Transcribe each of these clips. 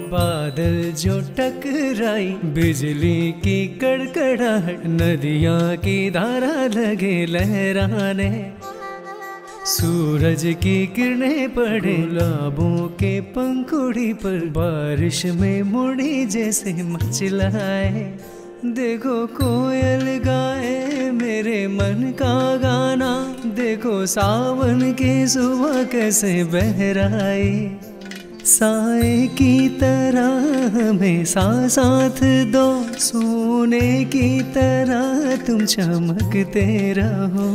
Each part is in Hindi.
बादल जो टकराई, बिजली की कड़कड़ाहट, नदियाँ की धारा लगे लहराने, सूरज की किरणें पड़े गुलाबों के पंखुड़ी पर, बारिश में मुड़ी जैसे मचलाए। देखो कोयल गाए मेरे मन का गाना, देखो सावन की सुबह कैसे बहराए। साए की तरह हमें साथ दो, सोने की तरह तुम चमकते रहो।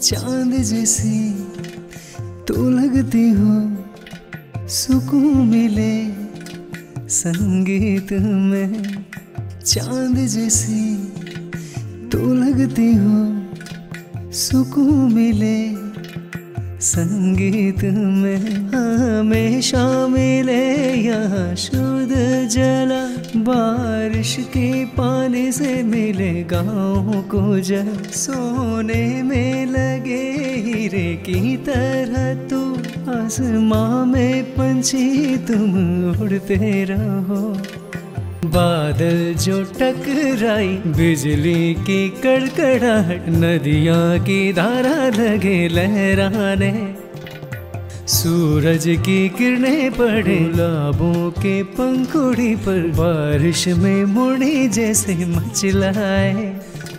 चांद जैसी तो लगती हो, सुकून मिले संगीत में। चांद जैसी तो लगती हो, सुकून मिले संगीत में। हमेशा मिले यहाँ शुद्ध जला, बारिश के पानी से मिले गाँव को जल। सोने में लगे हीरे की तरह तू, आसमां में पंछी तुम उड़ते रहो। बादल जो टकराई, बिजली की कड़कड़ाहट, नदियाँ की धारा लगे लहराने, सूरज की किरणें पड़े गुलाबों के पंखुड़ी पर, बारिश में मुड़ी जैसे मचलाए।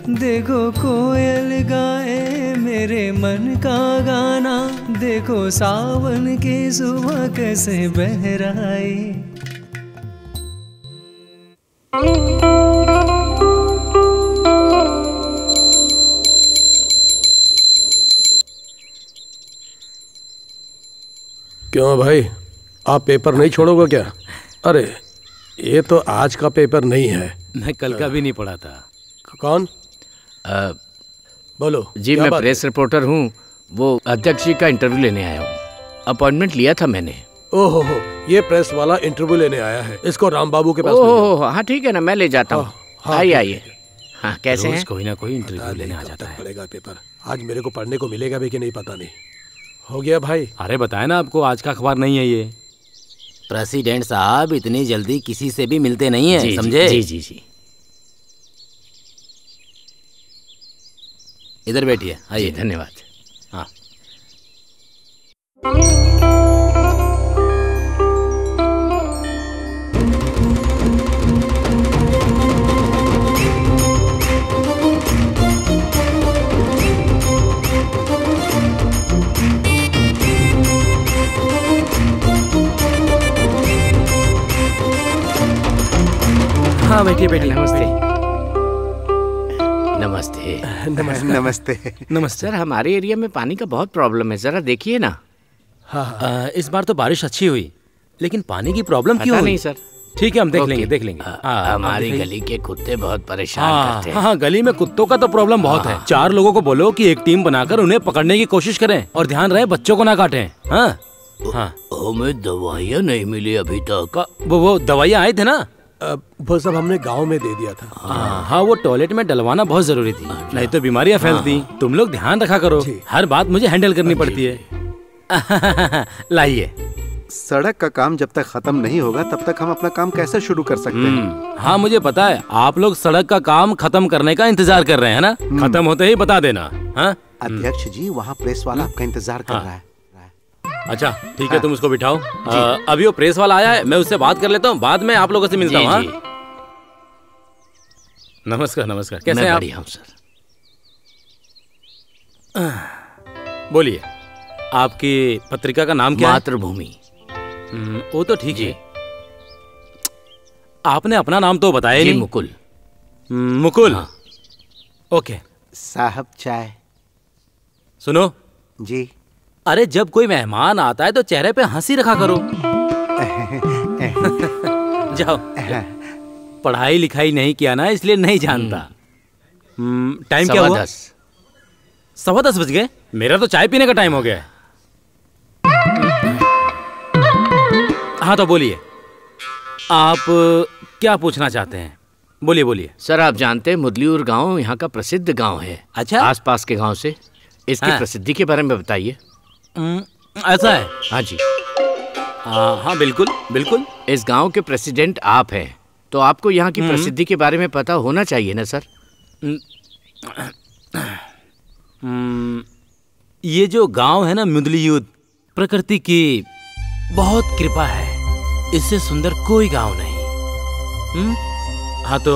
देखो कोयल गाए मेरे मन का गाना, देखो सावन की सुबह कैसे बहराए। क्यों भाई, आप पेपर नहीं छोड़ोगे क्या? अरे ये तो आज का पेपर नहीं है। मैं कल का भी नहीं पढ़ा था। कौन? बोलो जी, मैं प्रेस रिपोर्टर हूँ। वो अध्यक्ष जी का इंटरव्यू लेने आया हूँ। अपॉइंटमेंट लिया था मैंने। ओहो, ये प्रेस वाला इंटरव्यू लेने आया है। इसको राम बाबू के पास। ओह हाँ ठीक है ना, मैं ले जाता हूँ। आइए आइए। हाँ कैसे हैं? कोई ना कोई इंटरव्यू लेने आ जाता है। पड़ेगा पेपर आज मेरे को पढ़ने को मिलेगा भी कि नहीं पता नहीं। हो गया भाई? अरे बताया ना आपको, आज का अखबार नहीं है ये। प्रेसिडेंट साहब इतनी जल्दी किसी से भी मिलते नहीं है, समझे? जी जी जी। इधर बैठिए, आइए। धन्यवाद। हाँ हाँ बैठिए बैठिए। नमस्ते नमस्ते नमस्ते नमस्ते। सर हमारे एरिया में पानी का बहुत प्रॉब्लम है, जरा देखिए ना। हाँ, इस बार तो बारिश अच्छी हुई, लेकिन पानी की प्रॉब्लम क्यों हुई? नहीं सर। ठीक है, हम देख लेंगे देख लेंगे। हमारी गली के कुत्ते बहुत परेशान करते हैं। हाँ, गली में कुत्तों का तो प्रॉब्लम बहुत है। 4 लोगों को बोलो कि एक टीम बनाकर उन्हें पकड़ने की कोशिश करें, और ध्यान रहे बच्चों को ना काटें। हाँ हाँ, हमें दवाइयाँ नहीं मिली अभी तक। वो दवाइयाँ आए थे ना, वो सब हमने गांव में दे दिया था। हाँ, वो टॉयलेट में डलवाना बहुत जरूरी थी, नहीं तो बीमारियां फैलती। तुम लोग ध्यान रखा करो, हर बात मुझे हैंडल करनी पड़ती है। लाइए। सड़क का काम जब तक खत्म नहीं होगा तब तक हम अपना काम कैसे शुरू कर सकते हैं? हाँ मुझे पता है, आप लोग सड़क का काम खत्म करने का इंतजार कर रहे हैं ना। खत्म होते ही बता देना। हाँ अध्यक्ष जी, वहाँ प्रेस वाला आपका इंतजार कर रहा है। अच्छा ठीक है, तुम उसको बिठाओ। अभी वो प्रेस वाला आया है, मैं उससे बात कर लेता हूँ, बाद में आप लोगों से मिलता हूँ। नमस्कार नमस्कार, कैसे हैं आप? बढ़िया हूँ सर। बोलिए, आपकी पत्रिका का नाम क्या है? मातृभूमि। वो तो ठीक है, आपने अपना नाम तो बताया नहीं। मुकुल। मुकुल। हाँ। ओके साहब चाय। सुनो जी। अरे जब कोई मेहमान आता है तो चेहरे पे हंसी रखा करो। जाओ, पढ़ाई लिखाई नहीं किया ना, इसलिए नहीं जानता। टाइम क्या हुआ? 10:15 बज गए। मेरा तो चाय पीने का टाइम हो गया है। हाँ तो बोलिए, आप क्या पूछना चाहते हैं? बोलिए बोलिए। सर आप जानते हैं मुदलियूर गांव यहाँ का प्रसिद्ध गांव है। अच्छा। आसपास के गांव से इसकी हाँ। प्रसिद्धि के बारे में बताइए। ऐसा है? हाँ जी। हाँ बिल्कुल बिल्कुल। इस गांव के प्रेसिडेंट आप हैं, तो आपको यहाँ की प्रसिद्धि के बारे में पता होना चाहिए ना सर। ये जो गांव है ना मुदलियूर, प्रकृति की बहुत कृपा है, इससे सुंदर कोई गांव नहीं। हाँ तो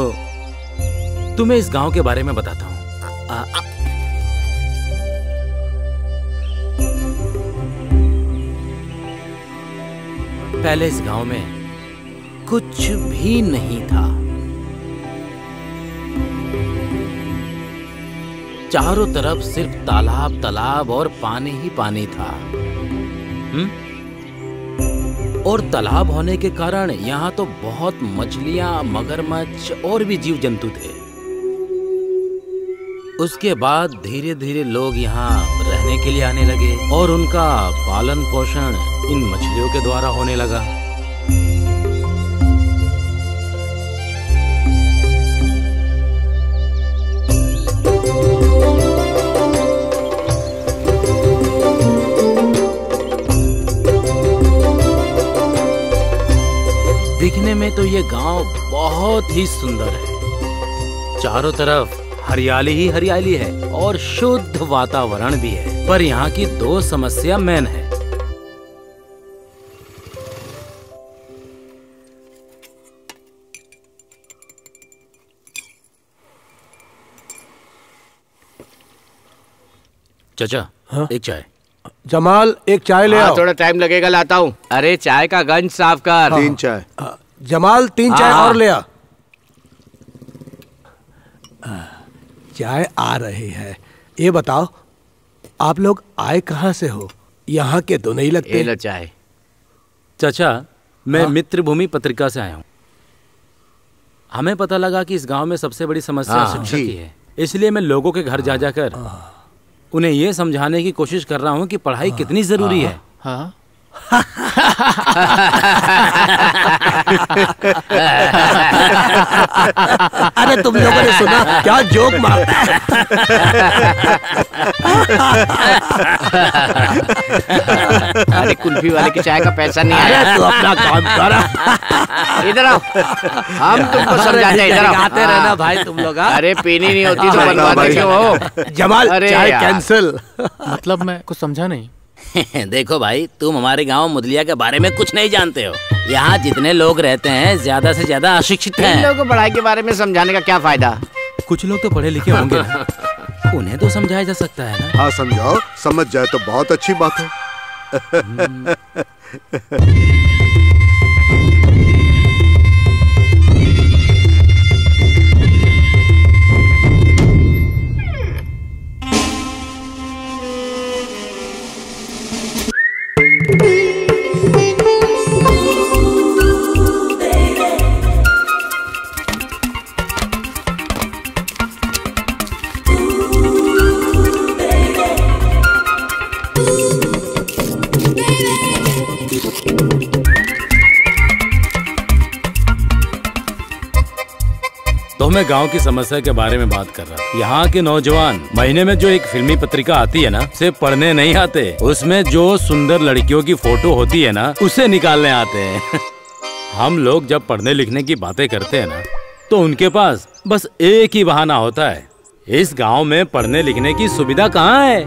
तुम्हें इस गांव के बारे में बताता हूँ। पहले इस गांव में कुछ भी नहीं था। चारों तरफ सिर्फ तालाब तालाब और पानी ही पानी था। और तालाब होने के कारण यहाँ तो बहुत मछलियां, मगरमच्छ और भी जीव जंतु थे। उसके बाद धीरे धीरे लोग यहाँ रहने के लिए आने लगे और उनका पालन पोषण इन मछलियों के द्वारा होने लगा। दिखने में तो ये गांव बहुत ही सुंदर है। चारों तरफ हरियाली ही हरियाली है और शुद्ध वातावरण भी है। पर यहाँ की दो समस्या मेन है। चाचा हाँ? एक चाय। जमाल एक चाय ले आओ। थोड़ा टाइम लगेगा, लाता हूँ। अरे चाय का गंज साफ कर। 3 चाय। जमाल 3 चाय और ले आ। चाय आ रही है। ये बताओ आप लोग आए कहाँ से हो? यहाँ के तो नहीं लगते। लो चाय। चाचा मैं मित्र भूमि पत्रिका से आया हूँ। हमें पता लगा कि इस गांव में सबसे बड़ी समस्या शिक्षा की है। इसलिए मैं लोगों के घर जा जाकर उन्हें यह समझाने की कोशिश कर रहा हूँ कि पढ़ाई कितनी जरूरी है। हाँ? अरे तुम लोगों ने सुना क्या जोक मारता है? अरे कुल्फी वाले की चाय का पैसा नहीं आया। अरे तू अपना काम कर। इधर आओ, हम तुमको समझाते हैं। इधर आओ। आते रहना भाई तुम लोग। अरे पीनी नहीं होती तो बनवाते क्यों हो? जमाल अरे चाय यार। कैंसिल। मतलब मैं कुछ समझा नहीं। देखो भाई, तुम हमारे गांव मुदलिया के बारे में कुछ नहीं जानते हो। यहाँ जितने लोग रहते हैं ज्यादा से ज्यादा अशिक्षित इन हैं। लोगों को पढ़ाई के बारे में समझाने का क्या फायदा? कुछ लोग तो पढ़े लिखे होंगे ना, उन्हें तो समझाया जा सकता है ना। हाँ समझाओ, समझ जाए तो बहुत अच्छी बात है। तो मैं गांव की समस्या के बारे में बात कर रहा था। यहाँ के नौजवान महीने में जो एक फिल्मी पत्रिका आती है ना, उसे पढ़ने नहीं आते। उसमें जो सुंदर लड़कियों की फोटो होती है ना, उसे निकालने आते हैं। हम लोग जब पढ़ने लिखने की बातें करते हैं ना, तो उनके पास बस एक ही बहाना होता है। इस गाँव में पढ़ने लिखने की सुविधा कहाँ है?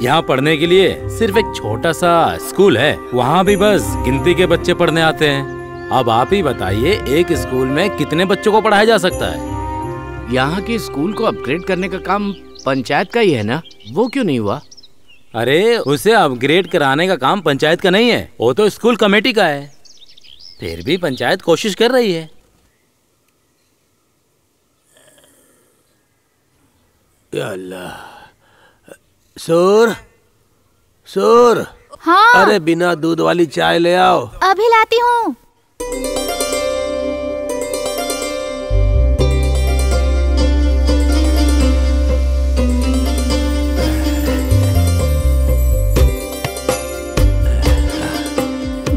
यहाँ पढ़ने के लिए सिर्फ एक छोटा सा स्कूल है, वहाँ भी बस गिनती के बच्चे पढ़ने आते हैं। अब आप ही बताइए, एक स्कूल में कितने बच्चों को पढ़ाया जा सकता है? यहाँ के स्कूल को अपग्रेड करने का काम पंचायत का ही है ना, वो क्यों नहीं हुआ? अरे उसे अपग्रेड कराने का काम पंचायत का नहीं है, वो तो स्कूल कमेटी का है। फिर भी पंचायत कोशिश कर रही है। या अल्लाह। सूर, सूर। हाँ। अरे बिना दूध वाली चाय ले आओ। अभी लाती हूँ।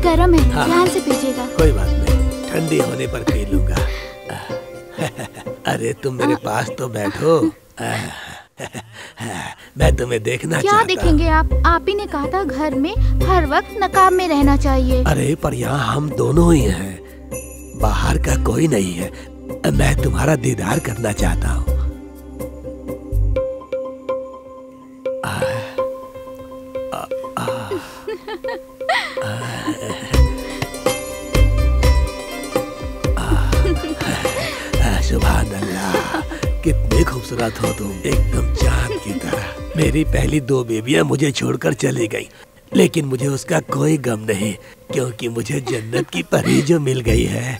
गरम है, ध्यान से पीजिएगा। कोई बात नहीं, ठंडी होने पर पी लूंगा। अरे तुम मेरे पास तो बैठो। मैं तुम्हें देखना क्या चाहता देखेंगे आप ही ने कहा था घर में हर वक्त नकाब में रहना चाहिए। अरे पर यहाँ हम दोनों ही हैं, बाहर का कोई नहीं है। मैं तुम्हारा दीदार करना चाहता हूँ। सुभान अल्लाह, कितने खूबसूरत हो तुम, एकदम चांद की तरह। मेरी पहली 2 बेबियां मुझे छोड़कर चली गई, लेकिन मुझे उसका कोई गम नहीं, क्योंकि मुझे जन्नत की परी जो मिल गई है।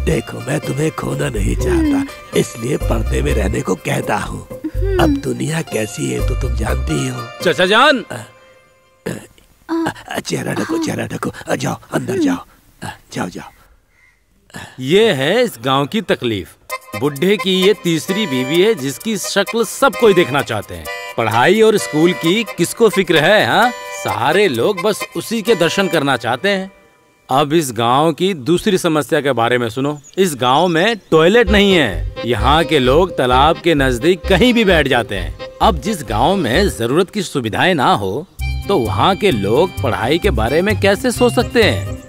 देखो, मैं तुम्हें खोना नहीं चाहता, इसलिए पर्दे में रहने को कहता हूँ। अब दुनिया कैसी है तो तुम जानती ही हो। चाचा जान, चेहरा ढको, चेहरा ढको। जाओ अंदर जाओ, जाओ जाओ। ये है इस गांव की तकलीफ। बुढ़े की ये तीसरी बीवी है जिसकी शक्ल सब कोई देखना चाहते हैं। पढ़ाई और स्कूल की किसको फिक्र है? हाँ, सारे लोग बस उसी के दर्शन करना चाहते हैं। अब इस गांव की दूसरी समस्या के बारे में सुनो। इस गांव में टॉयलेट नहीं है। यहाँ के लोग तालाब के नजदीक कहीं भी बैठ जाते हैं। अब जिस गांव में जरूरत की सुविधाएं ना हो तो वहाँ के लोग पढ़ाई के बारे में कैसे सोच सकते हैं?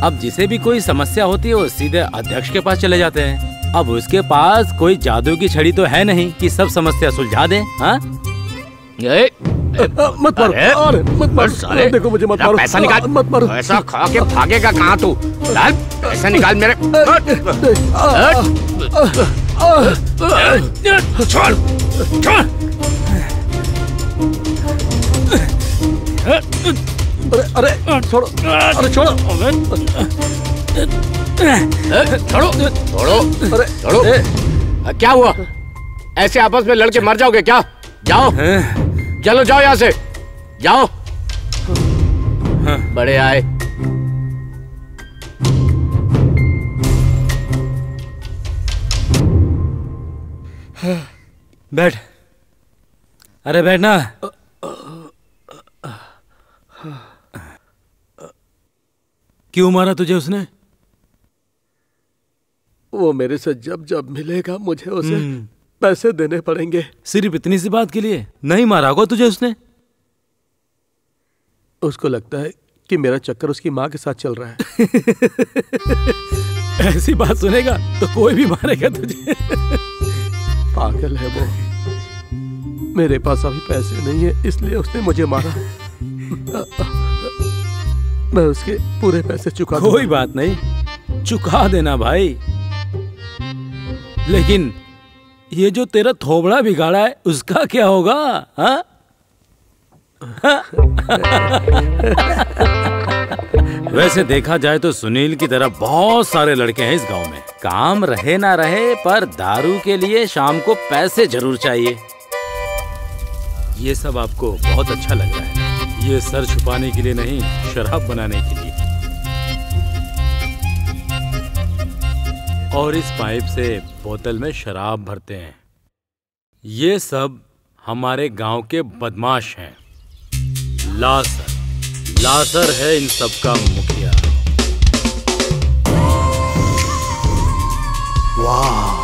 अब जिसे भी कोई समस्या होती है वो सीधे अध्यक्ष के पास चले जाते हैं। अब उसके पास कोई जादू की छड़ी तो है नहीं कि सब समस्या सुलझा दे। हाँ? मत मारो, अरे मत मारो, देखो मुझे मत मारो। पैसा निकाल, मत मारो। पैसा खा के भागेगा कहाँ तू? लाल, पैसा निकाल मेरे। छोड़, छोड़। अरे छोड़ो, अरे छोड़ो, छोड़ो, छोड़ो, अरे छोड़ो। क्या हुआ? ऐसे आपस में लड़के मर जाओगे क्या? जाओ, चलो जाओ यहाँ से, जाओ। बड़े आए। बैठ। अरे बैठना। क्यों मारा तुझे उसने? वो मेरे से जब जब मिलेगा मुझे उसे पैसे देने पड़ेंगे। सिर्फ इतनी सी बात के लिए नहीं मारा होगा तुझे उसने? उसको लगता है कि मेरा चक्कर उसकी माँ के साथ चल रहा है। ऐसी बात सुनेगा तो कोई भी मारेगा तुझे। पागल है वो। मेरे पास अभी पैसे नहीं है इसलिए उसने मुझे मारा। मैं उसके पूरे पैसे चुका दूंगा। कोई बात नहीं, चुका देना भाई। लेकिन ये जो तेरा थोबड़ा बिगाड़ा है उसका क्या होगा? हाँ? वैसे देखा जाए तो सुनील की तरह बहुत सारे लड़के हैं इस गांव में। काम रहे ना रहे पर दारू के लिए शाम को पैसे जरूर चाहिए। ये सब आपको बहुत अच्छा लग रहा है। ये सर छुपाने के लिए नहीं, शराब बनाने के लिए। और इस पाइप से बोतल में शराब भरते हैं। ये सब हमारे गांव के बदमाश हैं। लासर है इन सब का मुखिया। वाह।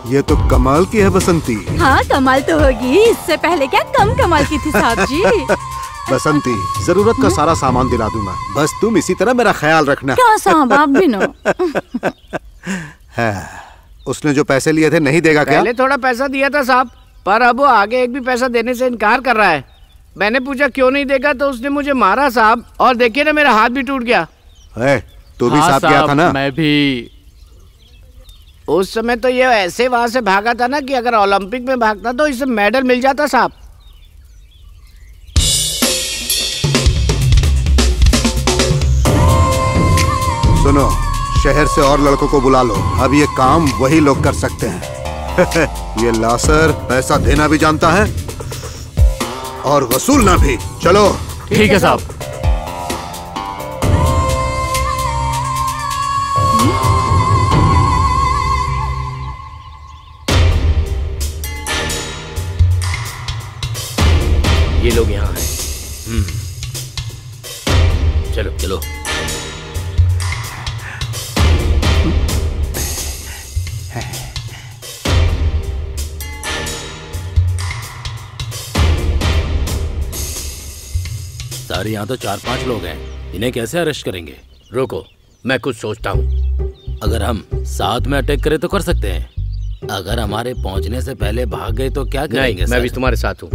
ये तो कमाल की है बसंती। हाँ कमाल तो होगी, इससे पहले क्या कम कमाल की थी साहब जी। बसंती, जरूरत का सारा सामान दिला दूंगा, बस तुम इसी तरह मेरा ख्याल रखना। क्या साहब आप भी नो। है, उसने जो पैसे लिए थे नहीं देगा क्या? पहले थोड़ा पैसा दिया था साहब, पर अब वो आगे एक भी पैसा देने से इनकार कर रहा है। मैंने पूछा क्यों नहीं देगा तो उसने मुझे मारा साहब, और देखिए ना मेरा हाथ भी टूट गया। तू भी साथ गया था ना? मैं भी। उस समय तो ये ऐसे वहां से भागा था ना कि अगर ओलंपिक में भागता तो इसे मेडल मिल जाता साहब। सुनो, शहर से और लड़कों को बुला लो, अब ये काम वही लोग कर सकते हैं। ये लासर पैसा देना भी जानता है और वसूलना भी। चलो। ठीक है साहब। ये लोग यहाँ हैं। अरे यहाँ तो 4-5 लोग हैं, इन्हें कैसे अरेस्ट करेंगे? रुको, मैं कुछ सोचता हूँ। अगर हम साथ में अटैक करें तो कर सकते हैं, अगर हमारे पहुंचने से पहले भाग गए तो क्या करेंगे? मैं भी तुम्हारे साथ हूँ।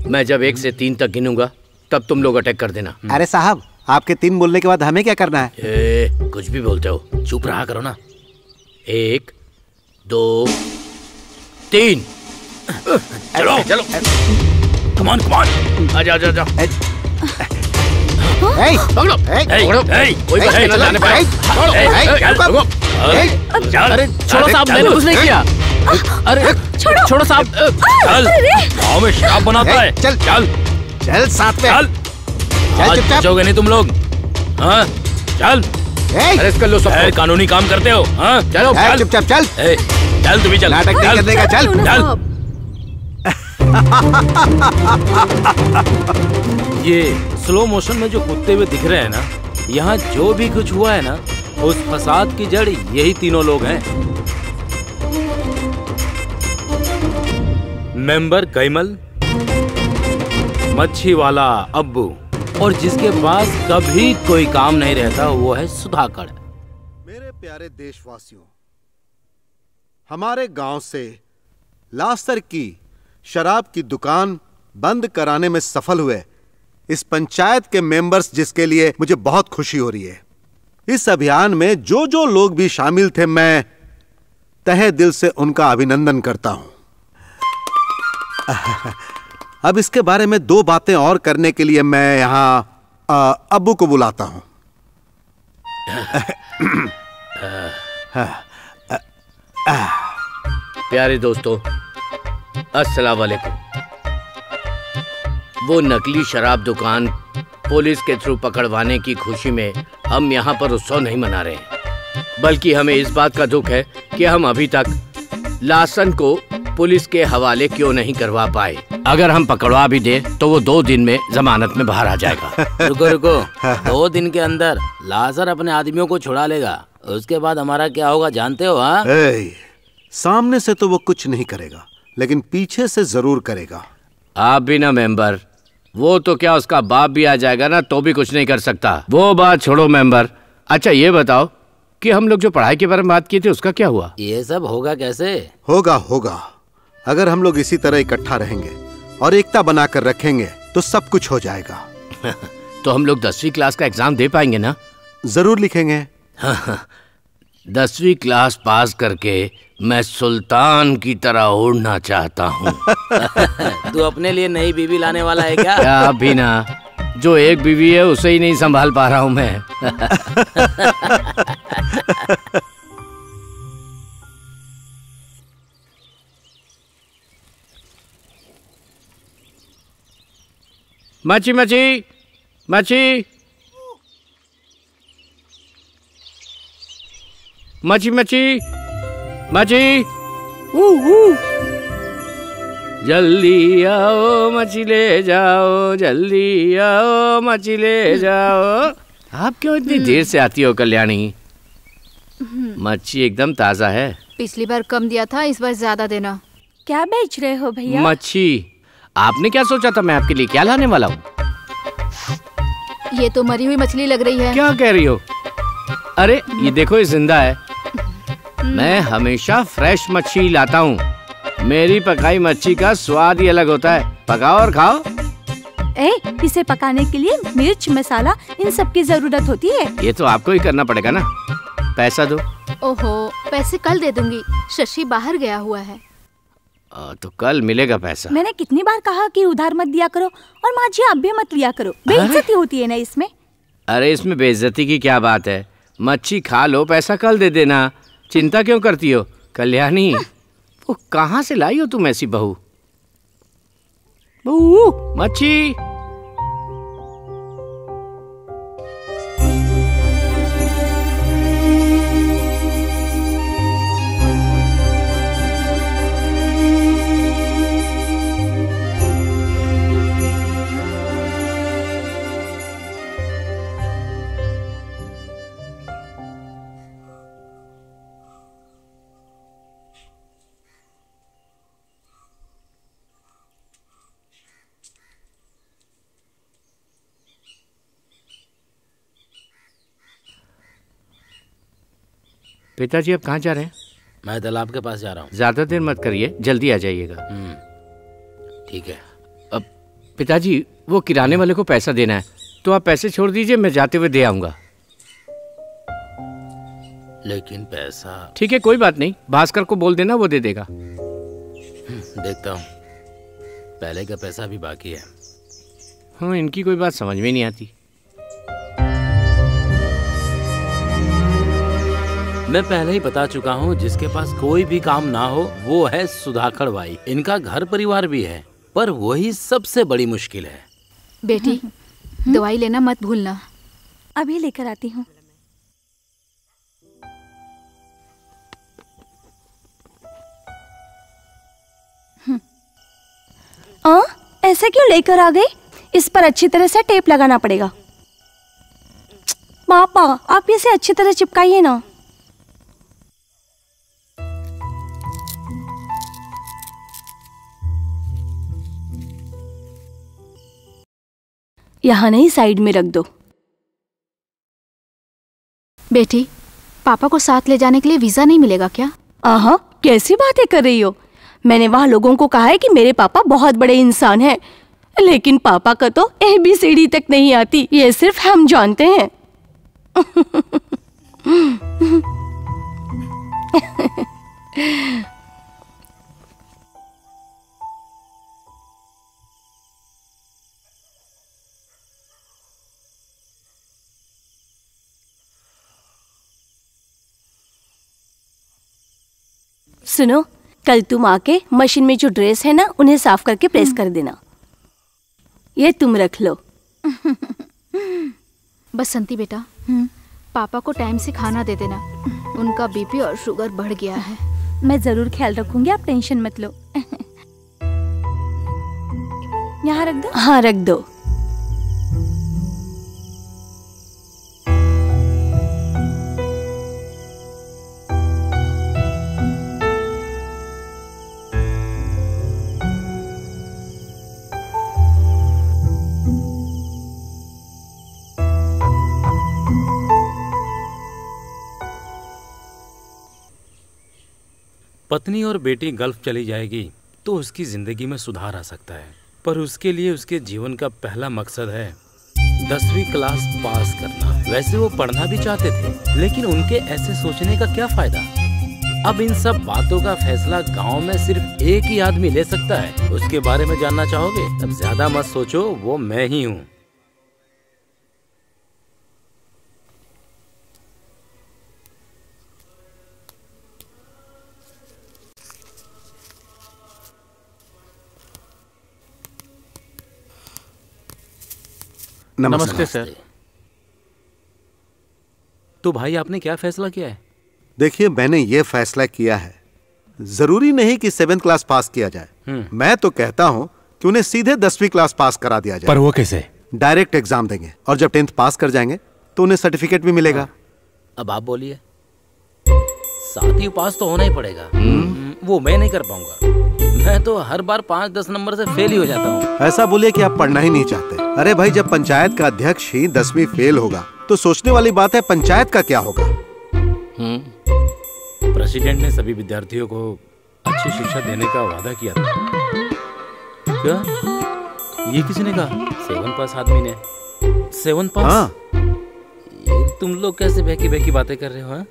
मैं जब 1 से 3 तक गिनूंगा तब तुम लोग अटैक कर देना। अरे साहब, आपके 3 बोलने के बाद हमें क्या करना है? कुछ भी बोलते हो, चुप रहा करो ना। 1 2 3 चलो चलो, कमान कमान, आजा आजा आजा। पकड़ो, कोई बच ना जाने पाए। अरे छोड़ो साहब, मैंने कुछ नहीं किया। अरे छोड़ो साहब। चल, गाँव में शराब बनाता है। चल चल चल, साथ में चल। चल, चुपचाप। बचोगे नहीं तुम लोग। हाँ चल, अरेस्ट कर लो सबको। कानूनी काम करते हो। हाँ चलो चल, चुपचाप चल। चल तू भी चल, नाटक नहीं करने का। चल चल। ये स्लो मोशन में जो कूदते हुए दिख रहे हैं ना, यहाँ जो भी कुछ हुआ है ना, उस फसाद की जड़ यही तीनों लोग हैं। मेंबर कैमल, मच्छी वाला अब्बू, और जिसके पास कभी कोई काम नहीं रहता वो है सुधाकर। मेरे प्यारे देशवासियों, हमारे गांव से लास्तर की शराब की दुकान बंद कराने में सफल हुए इस पंचायत के मेंबर्स, जिसके लिए मुझे बहुत खुशी हो रही है। इस अभियान में जो जो लोग भी शामिल थे, मैं तहे दिल से उनका अभिनंदन करता हूं। अब इसके बारे में 2 बातें और करने के लिए मैं यहां अब्बू को बुलाता हूं। प्यारे दोस्तों, अस्सलाम वालेकुम। वो नकली शराब दुकान पुलिस के थ्रू पकड़वाने की खुशी में हम यहाँ पर उत्सव नहीं मना रहे हैं, बल्कि हमें इस बात का दुख है कि हम अभी तक लासन को पुलिस के हवाले क्यों नहीं करवा पाए। अगर हम पकड़वा भी दे तो वो 2 दिन में जमानत में बाहर आ जाएगा। रुको रुको, 2 दिन के अंदर लाजर अपने आदमियों को छुड़ा लेगा, उसके बाद हमारा क्या होगा जानते हो? हाँ, सामने से तो वो कुछ नहीं करेगा, लेकिन पीछे से जरूर करेगा। आप भी ना मेंबर, वो तो क्या उसका बाप भी आ जाएगा ना तो भी कुछ नहीं कर सकता। वो बात छोड़ो मेंबर। अच्छा ये बताओ कि हम लोग जो पढ़ाई के बारे में बात की थी उसका क्या हुआ? ये सब होगा कैसे? होगा। अगर हम लोग इसी तरह इकट्ठा रहेंगे और एकता बनाकर रखेंगे तो सब कुछ हो जाएगा। तो हम लोग 10वीं क्लास का एग्जाम दे पाएंगे ना? जरूर लिखेंगे। 10वीं क्लास पास करके मैं सुल्तान की तरह उड़ना चाहता हूँ। तू अपने लिए नई बीवी लाने वाला है क्या? क्या अभी ना, जो एक बीवी है उसे ही नहीं संभाल पा रहा हूँ मैं। मच्छी मच्छी मच्छी मच्छी मच्छी मच्छी, जल्दी आओ मच्छी ले जाओ, जल्दी आओ मच्छी ले जाओ। आप क्यों इतनी देर से आती हो कल्याणी? मच्छी एकदम ताजा है। पिछली बार कम दिया था, इस बार ज्यादा देना। क्या बेच रहे हो भैया? मच्छी। आपने क्या सोचा था मैं आपके लिए क्या लाने वाला हूँ? ये तो मरी हुई मछली लग रही है। क्या कह रही हो? अरे ये देखो, ये जिंदा है। मैं हमेशा फ्रेश मच्छी लाता हूँ। मेरी पकाई मच्छी का स्वाद ही अलग होता है। पकाओ और खाओ। इसे पकाने के लिए मिर्च, मसाला, इन सब की जरूरत होती है। ये तो आपको ही करना पड़ेगा ना। पैसा दो। ओहो, पैसे कल दे दूंगी। शशि बाहर गया हुआ है। तो कल मिलेगा पैसा। मैंने कितनी बार कहा कि उधार मत दिया करो, और माँ जी आप भी मत लिया करो। बेइज्जती होती है ना इसमें। अरे इसमें बेइज्जती की क्या बात है? मच्छी खा लो, पैसा कल दे देना। चिंता क्यों करती हो कल्याणी? वो कहाँ से लाई हो तुम ऐसी बहू? मच्छी। पिताजी अब कहाँ जा रहे हैं? मैं तालाब के पास जा रहा हूँ। ज्यादा देर मत करिए, जल्दी आ जाइएगा। ठीक है। अब पिताजी वो किराने वाले को पैसा देना है, तो आप पैसे छोड़ दीजिए, मैं जाते हुए दे आऊंगा। लेकिन पैसा। ठीक है, कोई बात नहीं, भास्कर को बोल देना, वो दे देगा। देखता हूँ, पहले का पैसा भी बाकी है। हाँ, इनकी कोई बात समझ में नहीं आती। मैं पहले ही बता चुका हूँ, जिसके पास कोई भी काम ना हो वो है सुधाकर भाई। इनका घर परिवार भी है, पर वही सबसे बड़ी मुश्किल है। बेटी, दवाई लेना मत भूलना। अभी लेकर आती हूँ। ऐसे क्यों लेकर आ गई? इस पर अच्छी तरह से टेप लगाना पड़ेगा। पापा, आप इसे अच्छी तरह चिपकाइए ना। यहाँ नहीं, साइड में रख दो। बेटी, पापा को साथ ले जाने के लिए वीजा नहीं मिलेगा क्या? आहा, कैसी बातें कर रही हो? मैंने वहाँ लोगों को कहा है कि मेरे पापा बहुत बड़े इंसान हैं, लेकिन पापा का तो ABCD तक नहीं आती, ये सिर्फ हम जानते हैं। सुनो, कल तुम आके मशीन में जो ड्रेस है ना, उन्हें साफ करके प्रेस कर देना। ये तुम रख लो। बसंती बेटा, पापा को टाइम से खाना दे देना, उनका BP और शुगर बढ़ गया है। मैं जरूर ख्याल रखूंगी, आप टेंशन मत लो। यहाँ रख दो। हाँ, रख दो। पत्नी और बेटी गल्फ चली जाएगी तो उसकी जिंदगी में सुधार आ सकता है, पर उसके लिए उसके जीवन का पहला मकसद है 10वीं क्लास पास करना। वैसे वो पढ़ना भी चाहते थे, लेकिन उनके ऐसे सोचने का क्या फायदा? अब इन सब बातों का फैसला गांव में सिर्फ एक ही आदमी ले सकता है। उसके बारे में जानना चाहोगे? तब ज्यादा मत सोचो, वो मैं ही हूँ। नमस्ते सर। तो भाई, आपने क्या फैसला किया है? देखिए, मैंने ये फैसला किया है, जरूरी नहीं कि 7th क्लास पास किया जाए। मैं तो कहता हूं कि उन्हें सीधे 10वीं क्लास पास करा दिया जाए। पर वो कैसे? डायरेक्ट एग्जाम देंगे, और जब 10th पास कर जाएंगे तो उन्हें सर्टिफिकेट भी मिलेगा। अब आप बोलिए। 7वीं पास तो होना ही पड़ेगा। वो मैं नहीं कर पाऊंगा। मैं तो हर बार 5-10 नंबर से फेल ही हो जाता हूँ। ऐसा बोलिए कि आप पढ़ना ही नहीं चाहते। अरे भाई, जब पंचायत का अध्यक्ष ही 10वीं फेल होगा तो सोचने वाली बात है पंचायत का क्या होगा। प्रेसिडेंट ने सभी विद्यार्थियों को अच्छी शिक्षा देने का वादा किया था। क्या ये किसने कहा? 7 पास आदमी ने। 7 पास? हाँ। ये तुम लोग कैसे बहकी बहकी बातें कर रहे हो? हाँ?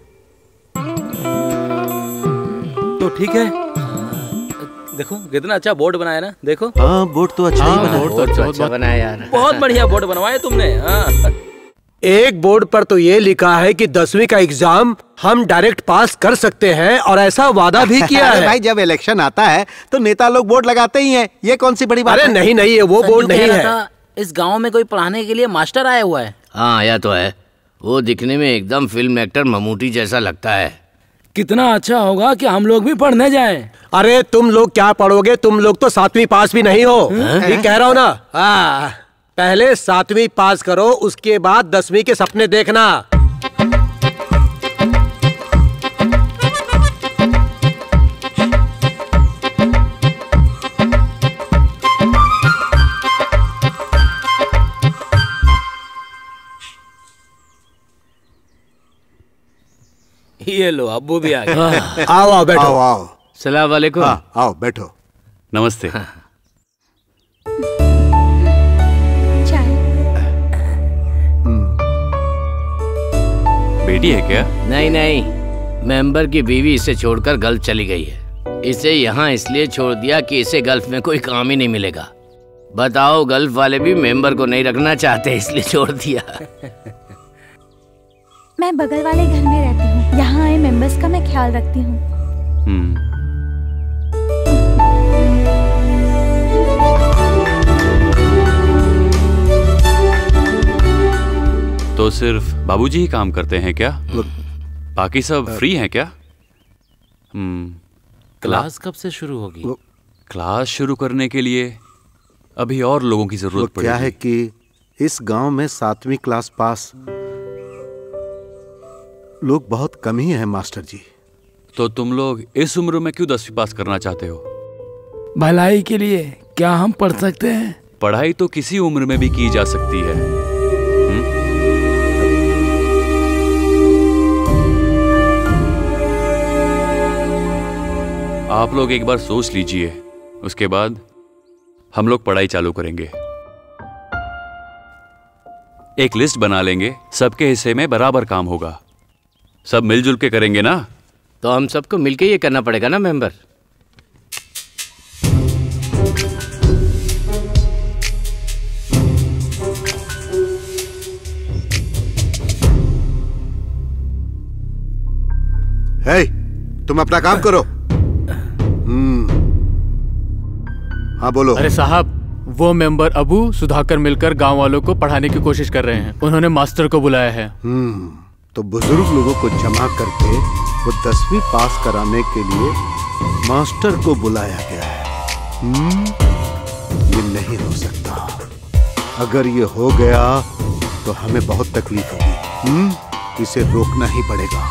तो ठीक है, देखो कितना अच्छा बोर्ड बनाया ना। देखो। हाँ, बोर्ड तो अच्छा ही बना। बोर्ड तो अच्छा बनाया यार। बहुत बढ़िया बोर्ड बनवाया तुमने। हाँ। एक बोर्ड पर तो ये लिखा है कि 10वीं का एग्जाम हम डायरेक्ट पास कर सकते हैं, और ऐसा वादा भी किया है। भाई, जब इलेक्शन आता है तो नेता लोग बोर्ड लगाते ही हैं। ये कौन सी बड़ी बात है? अरे नहीं, ये वो बोर्ड नहीं है। इस गांव में कोई पढ़ाने के लिए मास्टर आया हुआ है। हाँ, आया तो है। वो दिखने में एकदम फिल्म एक्टर ममूटी जैसा लगता है। कितना अच्छा होगा कि हम लोग भी पढ़ने जाएं। अरे तुम लोग क्या पढ़ोगे? तुम लोग तो 7वीं पास भी नहीं हो। ये कह रहा हूँ ना। हाँ, पहले 7वीं पास करो, उसके बाद 10वीं के सपने देखना। ये लो अब्बू भी आ गए। आओ आओ बैठो। आओ आओ। सलाम वालेकुम। आओ बैठो। नमस्ते। बेटी है क्या? नहीं नहीं, मेंबर की बीवी इसे छोड़कर गल्फ चली गई है। इसे यहाँ इसलिए छोड़ दिया कि इसे गल्फ में कोई काम ही नहीं मिलेगा। बताओ, गल्फ वाले भी मेंबर को नहीं रखना चाहते इसलिए छोड़ दिया। मैं बगल वाले घर में रहती हूँ, यहाँ आए मेंबर्स का मैं ख्याल रखती हूँ। तो सिर्फ बाबूजी ही काम करते हैं क्या? बाकी सब फ्री हैं क्या? क्लास कब से शुरू होगी? क्लास शुरू करने के लिए अभी और लोगों की जरूरत पड़ेगी। क्या है कि इस गांव में 7वीं क्लास पास लोग बहुत कम ही हैं मास्टर जी। तो तुम लोग इस उम्र में क्यों 10वीं पास करना चाहते हो? भलाई के लिए। क्या हम पढ़ सकते हैं? पढ़ाई तो किसी उम्र में भी की जा सकती है। आप लोग एक बार सोच लीजिए, उसके बाद हम लोग पढ़ाई चालू करेंगे। एक लिस्ट बना लेंगे, सबके हिस्से में बराबर काम होगा। सब मिलजुल के करेंगे ना? तो हम सबको मिलके ये करना पड़ेगा ना मेंबर। हे, तुम अपना काम करो। हाँ बोलो। अरे साहब, वो मेंबर अबू सुधाकर मिलकर गांव वालों को पढ़ाने की कोशिश कर रहे हैं। उन्होंने मास्टर को बुलाया है। तो बुजुर्ग लोगों को जमा करके वो 10वीं पास कराने के लिए मास्टर को बुलाया गया है। ये नहीं हो सकता। अगर ये हो गया तो हमें बहुत तकलीफ होगी। इसे रोकना ही पड़ेगा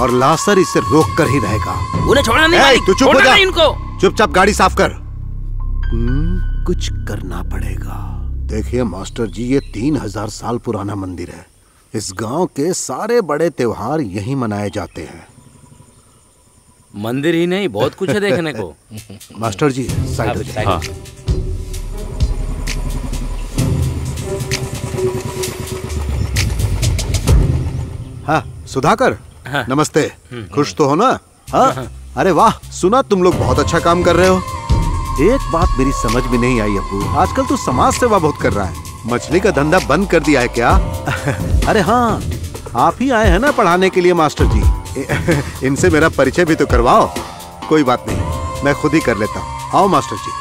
और लासर इसे रोक कर ही रहेगा। उन्हें छोड़ना नहीं। तू चुप हो जा। इनको चुपचाप गाड़ी साफ कर। कुछ करना पड़ेगा। देखिए मास्टर जी, ये 3000 साल पुराना मंदिर है। इस गांव के सारे बड़े त्योहार यहीं मनाए जाते हैं। मंदिर ही नहीं, बहुत कुछ है देखने को। मास्टर जी साइड हो जाइए। हाँ। हाँ सुधाकर। हाँ। नमस्ते। खुश तो हो ना? हाँ। अरे वाह, सुना तुम लोग बहुत अच्छा काम कर रहे हो। एक बात मेरी समझ में नहीं आई अब्बू, आजकल तो समाज सेवा बहुत कर रहा है। मछली का धंधा बंद कर दिया है क्या? अरे हाँ, आप ही आए हैं ना पढ़ाने के लिए मास्टर जी। इनसे मेरा परिचय भी तो करवाओ। कोई बात नहीं, मैं खुद ही कर लेता हूँ। आओ मास्टर जी।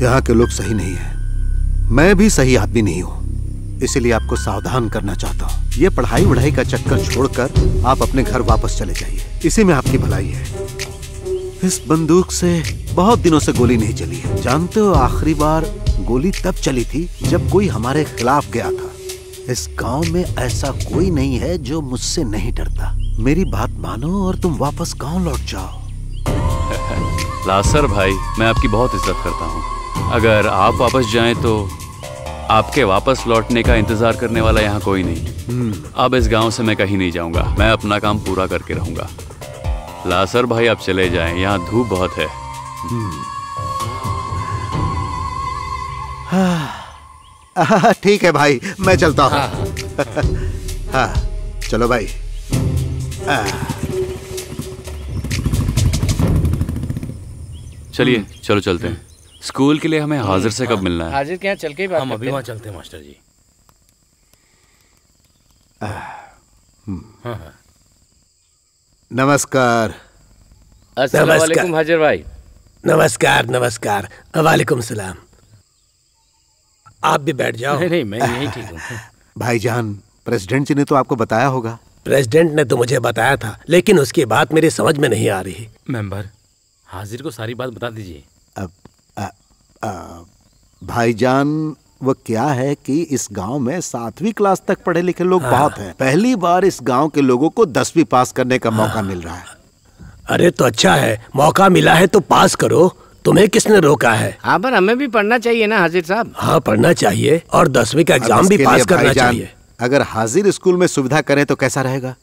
यहाँ के लोग सही नहीं है, मैं भी सही आदमी नहीं हूँ, इसलिए आपको सावधान करना चाहता हूँ। ये पढ़ाई वढ़ाई का चक्कर छोड़कर आप अपने घर वापस चले जाइए, इसी में आपकी भलाई है। इस बंदूक से बहुत दिनों से गोली नहीं चली है। जानते हो आखिरी बार गोली तब चली थी जब कोई हमारे खिलाफ गया था। इस गांव में ऐसा कोई नहीं है जो मुझसे नहीं डरता। मेरी बात मानो और तुम वापस गांव लौट जाओ। लासर भाई, मैं आपकी बहुत इज्जत करता हूँ। अगर आप वापस जाएं तो आपके वापस लौटने का इंतजार करने वाला यहाँ कोई नहीं। अब इस गांव से मैं कहीं नहीं जाऊंगा, मैं अपना काम पूरा करके रहूंगा। लासर भाई आप चले जाएं, यहाँ धूप बहुत है। ठीक है भाई, मैं चलता हूँ। हाँ चलो भाई। चलिए चलो चलते हैं। स्कूल के लिए हमें हाजिर से कब मिलना है? हाजिर के यहाँ चल के ही बात हम अभी करते वहाँ हैं। चलते हैं मास्टर जी। नमस्कार। अस्सलाम वालेकुम हाजिर भाई। नमस्कार नमस्कार। वालेकुम सलाम। आप भी बैठ जाओ। नहीं मैं यही ठीक हूँ। भाईजान, प्रेसिडेंट जी ने तो आपको बताया होगा। प्रेसिडेंट ने तो मुझे बताया था, लेकिन उसकी बात मेरी समझ में नहीं आ रही। मेंबर, हाजिर को सारी बात बता दीजिए। भाईजान, वो क्या है कि इस गांव में 7वीं क्लास तक पढ़े लिखे लोग बहुत हैं। पहली बार इस गांव के लोगों को 10वीं पास करने का मौका मिल रहा है। अरे तो अच्छा है, मौका मिला है तो पास करो। तुम्हें किसने रोका है? हाँ, पर हमें भी पढ़ना चाहिए ना हाजिर साहब। हाँ, पढ़ना चाहिए और 10वीं का एग्जाम भी पास करना चाहिए। अगर हाजिर स्कूल में सुविधा करें तो कैसा रहेगा?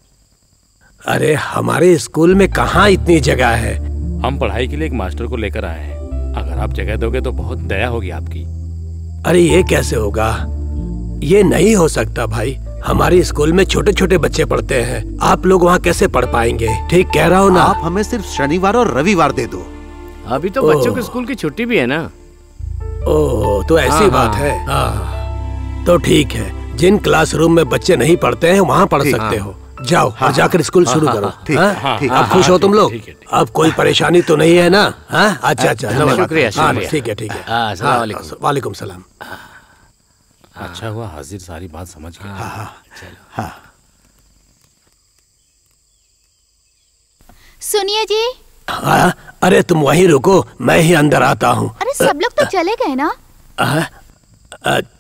अरे हमारे स्कूल में कहाँ इतनी जगह है। हम पढ़ाई के लिए एक मास्टर को लेकर आए हैं, अगर आप जगह दोगे तो बहुत दया होगी आपकी। अरे ये कैसे होगा? ये नहीं हो सकता भाई। हमारे स्कूल में छोटे छोटे बच्चे पढ़ते हैं, आप लोग वहाँ कैसे पढ़ पाएंगे? ठीक कह रहा हूँ ना? आप हमें सिर्फ शनिवार और रविवार दे दो। अभी तो बच्चों के स्कूल की छुट्टी भी है ना। ओह, तो ऐसी बात है। हाँ, तो ठीक है, जिन क्लासरूम में बच्चे नहीं पढ़ते हैं वहाँ पढ़ सकते हो। जाओ और जाकर स्कूल शुरू करो। आप खुश हो तुम लोग? अब कोई परेशानी तो नहीं है ना? अच्छा अच्छा, शुक्रिया। ठीक है ठीक है। वालेकुम सलाम। अच्छा हुआ हाजिर सारी बात समझ गया। सुनिए जी। अरे तुम वहीं रुको, मैं ही अंदर आता हूँ। अरे सब लोग तो चले गए ना?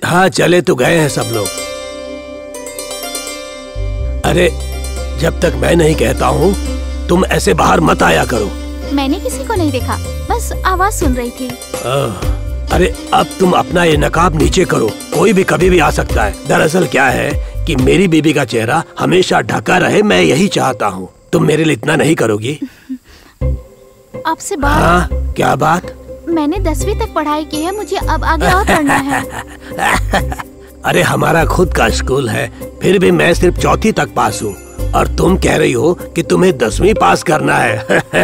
हाँ, चले तो गए हैं सब लोग। अरे जब तक मैं नहीं कहता हूँ तुम ऐसे बाहर मत आया करो। मैंने किसी को नहीं देखा, बस आवाज सुन रही थी। अरे अब तुम अपना ये नकाब नीचे करो, कोई भी कभी भी आ सकता है। दरअसल क्या है कि मेरी बीबी का चेहरा हमेशा ढका रहे, मैं यही चाहता हूँ। तुम मेरे लिए इतना नहीं करोगी? आपसे बात। हाँ, क्या बात? मैंने 10वीं तक पढ़ाई की है, मुझे अब आगे और पढ़ना है। अरे हमारा खुद का स्कूल है, फिर भी मैं सिर्फ 4वीं तक पास हूँ और तुम कह रही हो कि तुम्हें 10वीं पास करना है।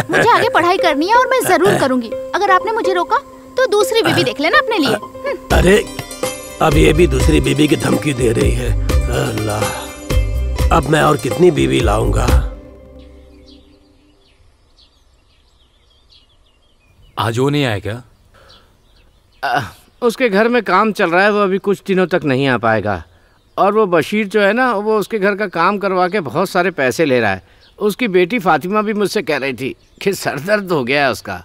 मुझे आगे पढ़ाई करनी है और मैं जरूर करूँगी। अगर आपने मुझे रोका तो दूसरी बीवी देख लेना अपने लिए। अरे अब ये भी दूसरी बीवी की धमकी दे रही है। अल्लाह, अब मैं और कितनी बीवी लाऊंगा? आज वो नहीं आया क्या? उसके घर में काम चल रहा है, वो अभी कुछ दिनों तक नहीं आ पाएगा। और वो बशीर जो है ना, वो उसके घर का काम करवा के बहुत सारे पैसे ले रहा है। उसकी बेटी फातिमा भी मुझसे कह रही थी कि सर दर्द हो गया है उसका।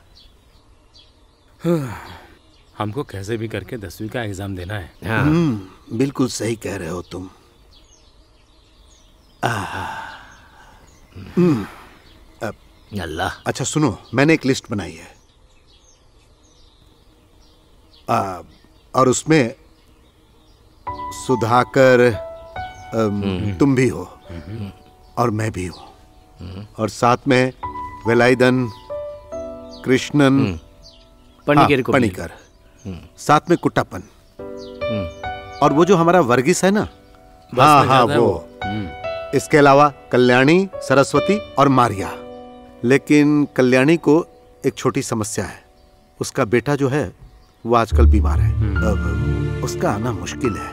हमको कैसे भी करके 10वीं का एग्जाम देना है। हाँ। बिल्कुल सही कह रहे हो तुम। अल्लाह। अच्छा सुनो, मैंने एक लिस्ट बनाई है और उसमें सुधाकर, तुम भी हो और मैं भी हूँ, और साथ में वेलाइदन, कृष्णन, पणिकर, साथ में कुट्टापन, और वो जो हमारा वर्गीस है ना, हाँ वो। इसके अलावा कल्याणी, सरस्वती और मारिया। लेकिन कल्याणी को एक छोटी समस्या है, उसका बेटा जो है वो आजकल बीमार है। उसका आना मुश्किल है,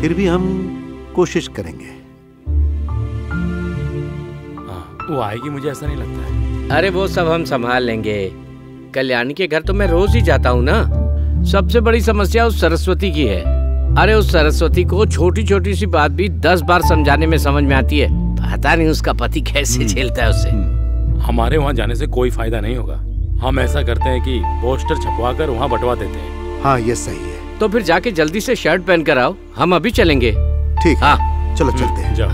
फिर भी हम कोशिश करेंगे। वो आएगी, मुझे ऐसा नहीं लगता है। अरे वो सब हम संभाल लेंगे। कल्याणी के घर तो मैं रोज ही जाता हूँ ना। सबसे बड़ी समस्या उस सरस्वती की है। अरे उस सरस्वती को छोटी छोटी सी बात भी 10 बार समझाने में समझ में आती है। पता नहीं उसका पति कैसे झेलता है उसे। हमारे वहाँ जाने से कोई फायदा नहीं होगा। हम ऐसा करते हैं कि पोस्टर छपवा कर वहाँ बंटवा देते हैं। हाँ ये सही है। तो फिर जाके जल्दी से शर्ट पहन कर आओ, हम अभी चलेंगे। ठीक है, हाँ चलो चलते हैं। जाओ।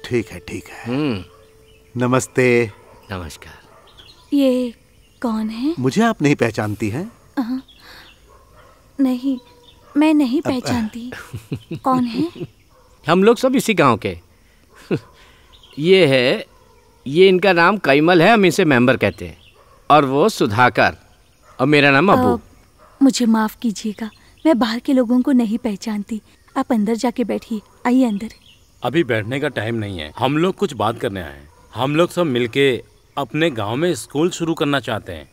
ठीक है ठीक है। नमस्ते। नमस्कार। ये कौन है? मुझे आप नहीं पहचानती हैं? नहीं, मैं नहीं पहचानती। कौन है? हम लोग सब इसी गांव के। ये इनका नाम कैमल है, हम इसे मेंबर कहते हैं, और वो सुधाकर, और मेरा नाम अबू। मुझे माफ कीजिएगा, मैं बाहर के लोगों को नहीं पहचानती। आप अंदर जाके बैठिए। आइए अंदर। अभी बैठने का टाइम नहीं है, हम लोग कुछ बात करने आए हैं। हम लोग सब मिलके अपने गांव में स्कूल शुरू करना चाहते हैं।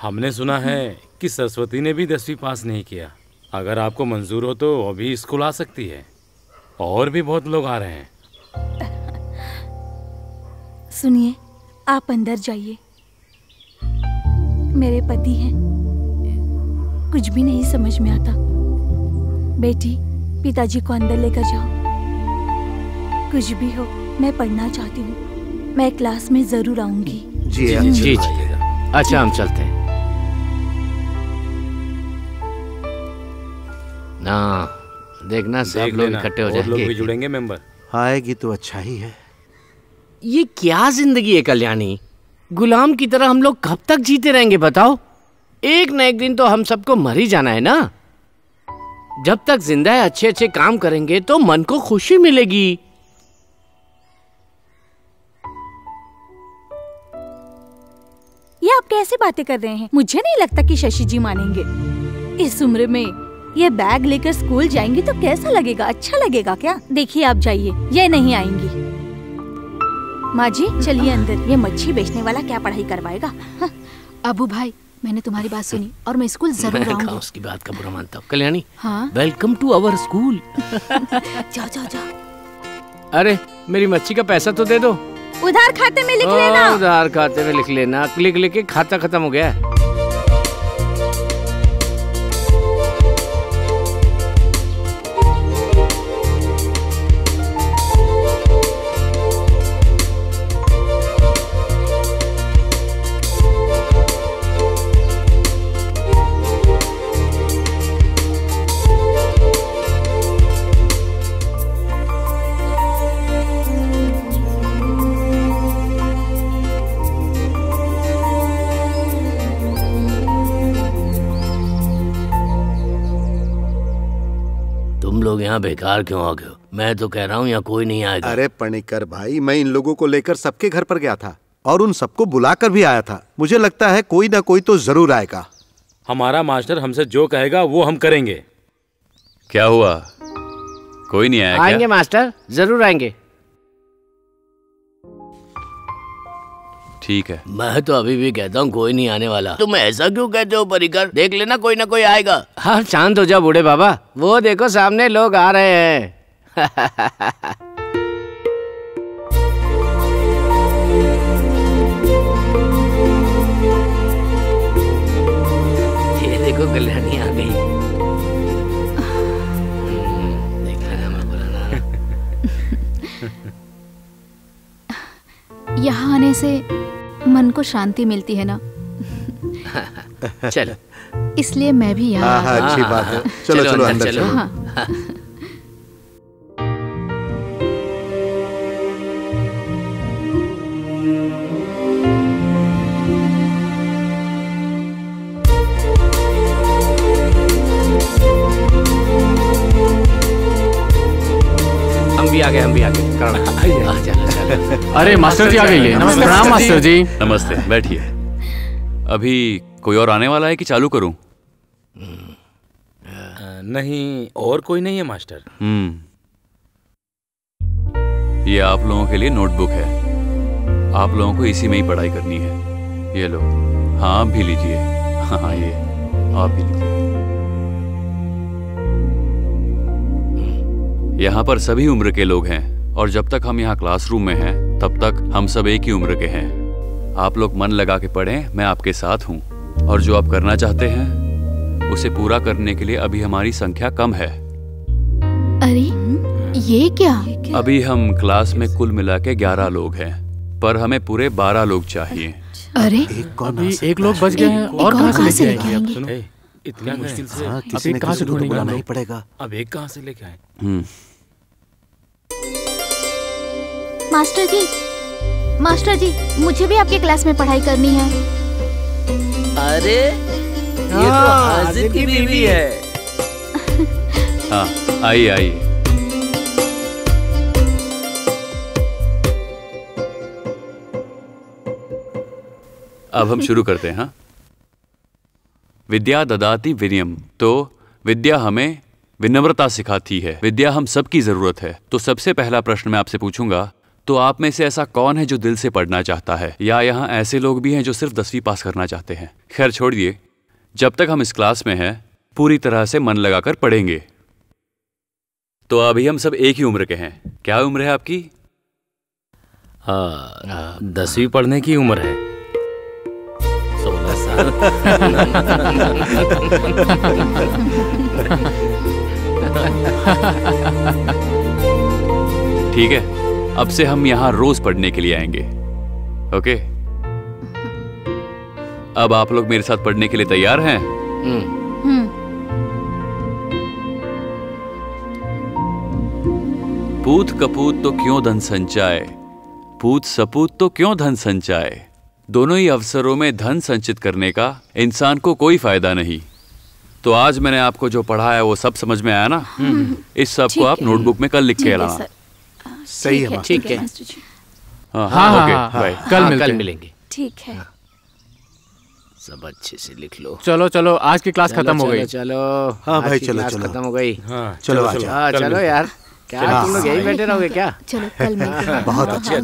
हमने सुना है कि सरस्वती ने भी 10वीं पास नहीं किया। अगर आपको मंजूर हो तो अभी स्कूल आ सकती है, और भी बहुत लोग आ रहे हैं। सुनिए, आप अंदर जाइए। मेरे पति हैं, कुछ भी नहीं समझ में आता। बेटी, पिताजी को अंदर लेकर जाओ। कुछ भी हो, मैं पढ़ना चाहती हूँ। मैं क्लास में जरूर आऊंगी। जी जी। अच्छा, हम चलते हैं ना। देखना सब लोग इकट्ठे हो जाएंगे। लोग भी जुड़ेंगे मेंबर। आएगी तो अच्छा ही है। ये क्या जिंदगी है कल्याणी, गुलाम की तरह हम लोग कब तक जीते रहेंगे बताओ? एक न एक दिन तो हम सबको मर ही जाना है ना। जब तक जिंदा है अच्छे अच्छे काम करेंगे तो मन को खुशी मिलेगी। ये आप कैसे बातें कर रहे हैं? मुझे नहीं लगता कि शशि जी मानेंगे। इस उम्र में ये बैग लेकर स्कूल जाएंगी तो कैसा लगेगा? अच्छा लगेगा क्या? देखिए आप जाइए, ये नहीं आएंगी। माँ जी चलिए अंदर, ये मच्छी बेचने वाला क्या पढ़ाई करवाएगा? अबू भाई मैंने तुम्हारी बात सुनी और मैं स्कूल जरूर आऊंगी। उसकी बात का बुरा मानता हूँ कल्याणी। हाँ? Welcome to our school. जाओ जाओ जाओ। अरे मेरी मच्छी का पैसा तो दे दो। उधार खाते में लिख लेना। उधार खाते में लिख लेना। लिख लिख के खाता खत्म हो गया। लोग यहाँ बेकार क्यों आ गए? मैं तो कह रहा हूँ यहाँ कोई नहीं आएगा। अरे पणिकर भाई, मैं इन लोगों को लेकर सबके घर पर गया था और उन सबको बुलाकर भी आया था। मुझे लगता है कोई ना कोई तो जरूर आएगा। हमारा मास्टर हमसे जो कहेगा वो हम करेंगे। क्या हुआ, कोई नहीं आया? आएंगे मास्टर, जरूर आएंगे। ठीक है। मैं तो अभी भी कहता हूँ कोई नहीं आने वाला। तुम ऐसा क्यों कहते हो परिकर? देख लेना कोई ना कोई आएगा। हाँ शांत हो जा बूढ़े बाबा, वो देखो सामने लोग आ रहे हैं। ये देखो कल्याणी आ गई। देख लेना, मैं बोला ना। यहाँ आने से मन को शांति मिलती है ना। चलो, इसलिए मैं भी यहाँ। अच्छी बात है। चलो चलो अंदर चलो। हाँ। हम भी आ गए। अरे मास्टर जी आ गए। प्रणाम मास्टर जी। नमस्ते, बैठिए। अभी कोई और आने वाला है कि चालू करूं? नहीं, और कोई नहीं है मास्टर। ये आप लोगों के लिए नोटबुक है। आप लोगों को इसी में ही पढ़ाई करनी है। ये लो। हाँ आप भी लीजिए। हाँ ये आप भी लीजिए। यहाँ पर सभी उम्र के लोग हैं और जब तक हम यहाँ क्लासरूम में हैं तब तक हम सब एक ही उम्र के हैं। आप लोग मन लगा के पढ़ें, मैं आपके साथ हूँ। और जो आप करना चाहते हैं उसे पूरा करने के लिए अभी हमारी संख्या कम है। अरे ये क्या? अभी हम क्लास में कुल मिला के 11 लोग हैं, पर हमें पूरे 12 लोग चाहिए। अरे एक लोग बच गए हैं और कहाँ से लेके आएंगे? इतनी मुश्किल से किसी ने कहाँ से बुलाना ही पड़ेगा। अब एक कहाँ से लेके आए? मास्टर जी मुझे भी आपके क्लास में पढ़ाई करनी है। अरे ये तो हाजिर की बीवी है। हाँ आइए आइए। अब हम शुरू करते हैं। हाँ, विद्या ददाति विनयम। तो विद्या हमें विनम्रता सिखाती है। विद्या हम सबकी जरूरत है। तो सबसे पहला प्रश्न मैं आपसे पूछूंगा, तो आप में से ऐसा कौन है जो दिल से पढ़ना चाहता है? या यहाँ ऐसे लोग भी हैं जो सिर्फ 10वीं पास करना चाहते हैं? खैर छोड़िए, जब तक हम इस क्लास में हैं पूरी तरह से मन लगाकर पढ़ेंगे। तो अभी हम सब एक ही उम्र के हैं। क्या उम्र है आपकी? 10वीं पढ़ने की उम्र है। 16 साल। ठीक है, अब से हम यहाँ रोज पढ़ने के लिए आएंगे। ओके? अब आप लोग मेरे साथ पढ़ने के लिए तैयार हैं? पूत कपूत तो क्यों धन संचाए, पूत सपूत तो क्यों धन संचाए। दोनों ही अवसरों में धन संचित करने का इंसान को कोई फायदा नहीं। तो आज मैंने आपको जो पढ़ा है वो सब समझ में आया ना? इस सब को आप नोटबुक में कल लिख के लाना। सही है। ठीक है। हाँ, कल मिलेंगे। ठीक है। सब अच्छे से लिख लो। चलो चलो, आज की क्लास खत्म हो गई। चलो हाँ भाई, चलो खत्म हो गई। चलो चलो यार, क्या तुम लोग यही बैठे रहोगे क्या? चलो कल मिलते हैं। बहुत अच्छा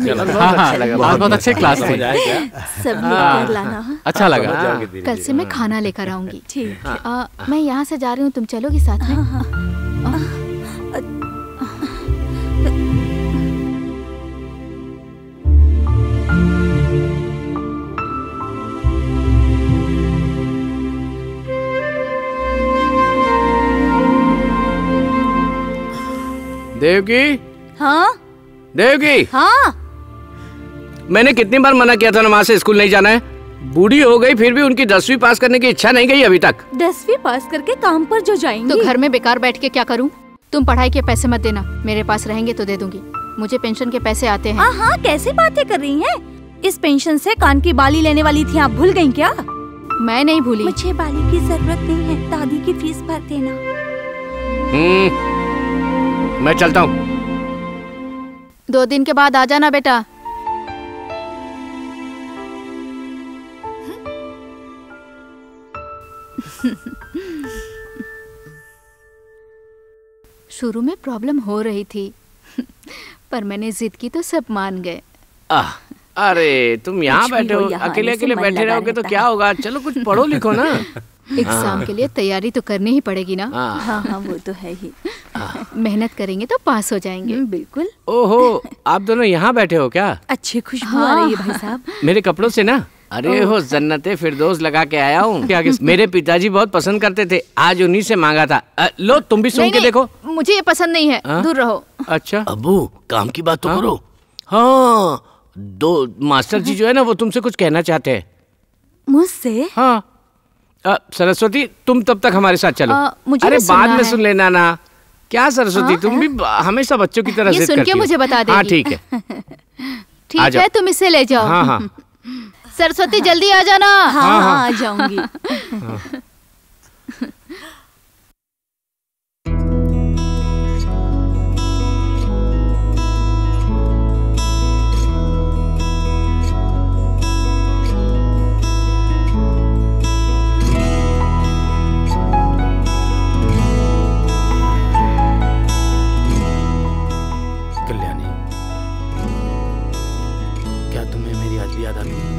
लगा। बहुत अच्छे क्लास थे। सब लेकर लाना। अच्छा लगा। कल से मैं खाना लेकर आऊंगी। ठीक है। मैं यहाँ से जा रही हूँ, तुम चलोगी साथ में? देवकी। हाँ देवकी। हाँ। मैंने कितनी बार मना किया था ना, वहाँ से स्कूल नहीं जाना है। बूढ़ी हो गई फिर भी उनकी 10वीं पास करने की इच्छा नहीं गई अभी तक। 10वीं पास करके काम पर जो जाएंगी तो घर में बेकार बैठ के क्या करूँ? तुम पढ़ाई के पैसे मत देना, मेरे पास रहेंगे तो दे दूंगी। मुझे पेंशन के पैसे आते हैं। हाँ, कैसे बातें कर रही हैं? इस पेंशन से कान की बाली लेने वाली थी, आप भूल गयी क्या? मैं नहीं भूली। मुझे बाली की जरूरत नहीं है, दादी की फीस भर देना। मैं चलता हूँ। 2 दिन के बाद आ जाना बेटा। शुरू में प्रॉब्लम हो रही थी पर मैंने जिद की तो सब मान गए। अरे तुम यहाँ बैठे हो, अकेले अकेले बैठे रहोगे तो क्या होगा? चलो कुछ पढ़ो लिखो ना। एग्जाम के लिए तैयारी तो करनी ही पड़ेगी ना। हाँ, वो तो है ही। मेहनत करेंगे तो पास हो जाएंगे। बिल्कुल। ओहो, आप दोनों यहाँ बैठे हो क्या? अच्छी खुशबू आ रही है भाई साहब। मेरे कपड़ों से ना? अरे हो जन्नते फिरदौस लगा के आया हूँ। मेरे पिताजी बहुत पसंद करते थे, आज उन्हीं से मांगा था। लो तुम भी सुन के देखो। मुझे ये पसंद नहीं है, दूर रहो। अच्छा अब्बू, काम की बात तो करो। हाँ, 2 मास्टर जी जो है ना वो तुमसे कुछ कहना चाहते हैं। मुझसे? हाँ। सरस्वती तुम तब तक हमारे साथ चलो। मुझे अरे बाद में सुन लेना ना। क्या सरस्वती, तुम भी हमेशा बच्चों की तरह जिद करती हो। सुन के मुझे बता देगी। हाँ ठीक है। ठीक है, तुम इसे ले जाओ। हाँ हाँ। सरस्वती जल्दी आ जाना। हाँ हाँ, आ जाऊंगी। कल्याणी, क्या तुम्हें मेरी आज भी याद आती है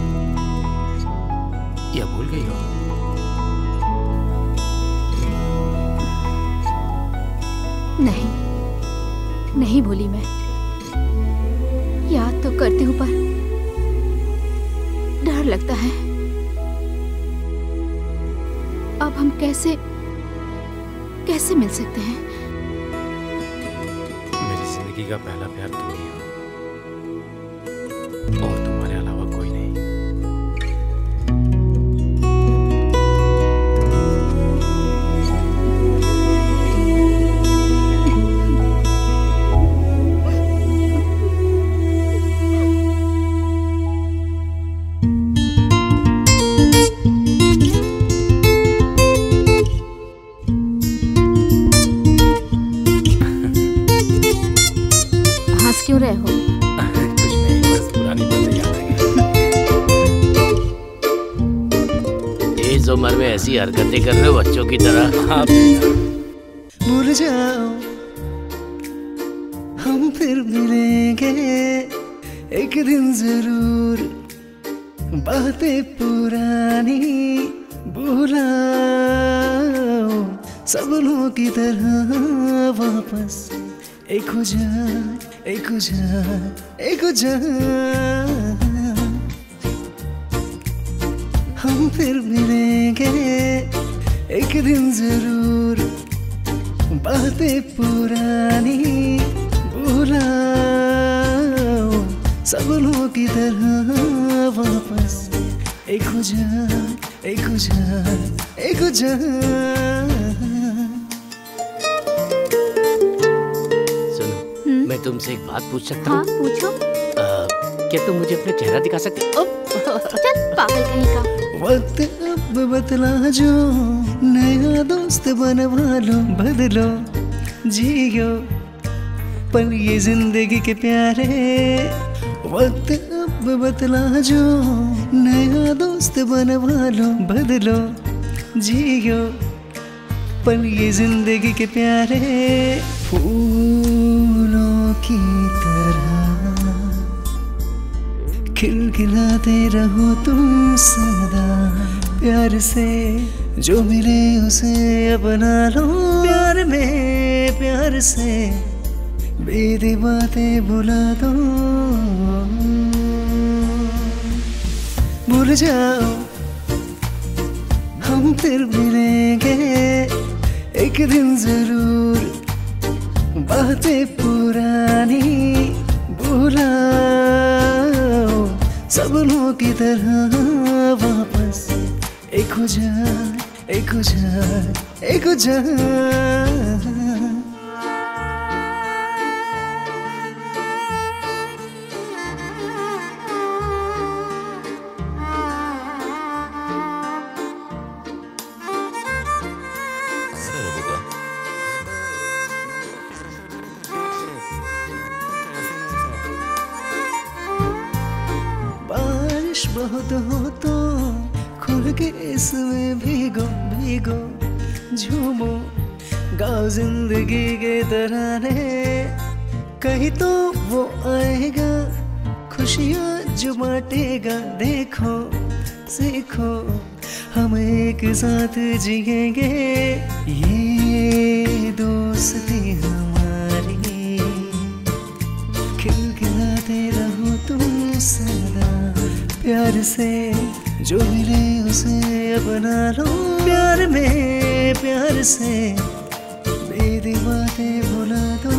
या भूल गई हो? नहीं, नहीं भूली मैं। याद तो करती हूँ पर डर लगता है। अब हम कैसे मिल सकते हैं? मेरी जिंदगी का पहला प्यार तुम ही हो और तुम्हारे अलावा कोई नहीं। क्यों रहे हो? कुछ नहीं, बस पुरानी बातें याद आ गई। इस उम्र में ऐसी हरकतें कर रहे हो बच्चों की तरह। आप भूल जाओ हम फिर मिलेंगे एक दिन जरूर, बातें पुरानी भुलाओ, सपनों की तरह वापस एक हो जाए, एक हो जाए, एक हो जाए। हम फिर मिलेंगे एक दिन जरूर, बातें पुरानी भुलाओ, सपनों की तरह वापस एक हो जाए, एक हो जाए, एक हो जाए। तुमसे एक बात पूछ सकता हाँ हूँ? पूछो। क्या तुम मुझे अपना चेहरा दिखा सकते हो? चल पागल कहीं का। वक्त अब बतला जो, नया दोस्त बनवा लो, बदलो जियो पल ये जिंदगी के प्यारे। वक्त अब बतला जो, नया दोस्त बनवा लो, बदलो जियो पल ये जिंदगी के प्यारे। फूलों की तरह खिलखिलाते रहो तुम सदा, प्यार से जो मिले उसे अपना लो। प्यार में प्यार से बेदी बातें भुला दो, भूल जाओ हम फिर मिलेंगे एक दिन जरूर। बातें पुरानी भुलाओ, सपनों की तरह वापस एक हो जा, एक हो जा, एक हो जा। बारिश बहुत हो तो खुल के इसमें भीगो भीगो, झूमो गाओ जिंदगी के तराने। कहीं तो वो आएगा खुशियाँ जो बांटेगा, देखो सीखो हम एक साथ जिएंगे। ये दोस्ती हमारी, खिलखिलाते रहो तुम सदा, प्यार से जो मिले उसे अपना लो। प्यार में प्यार से बेदी बातें भुला दो,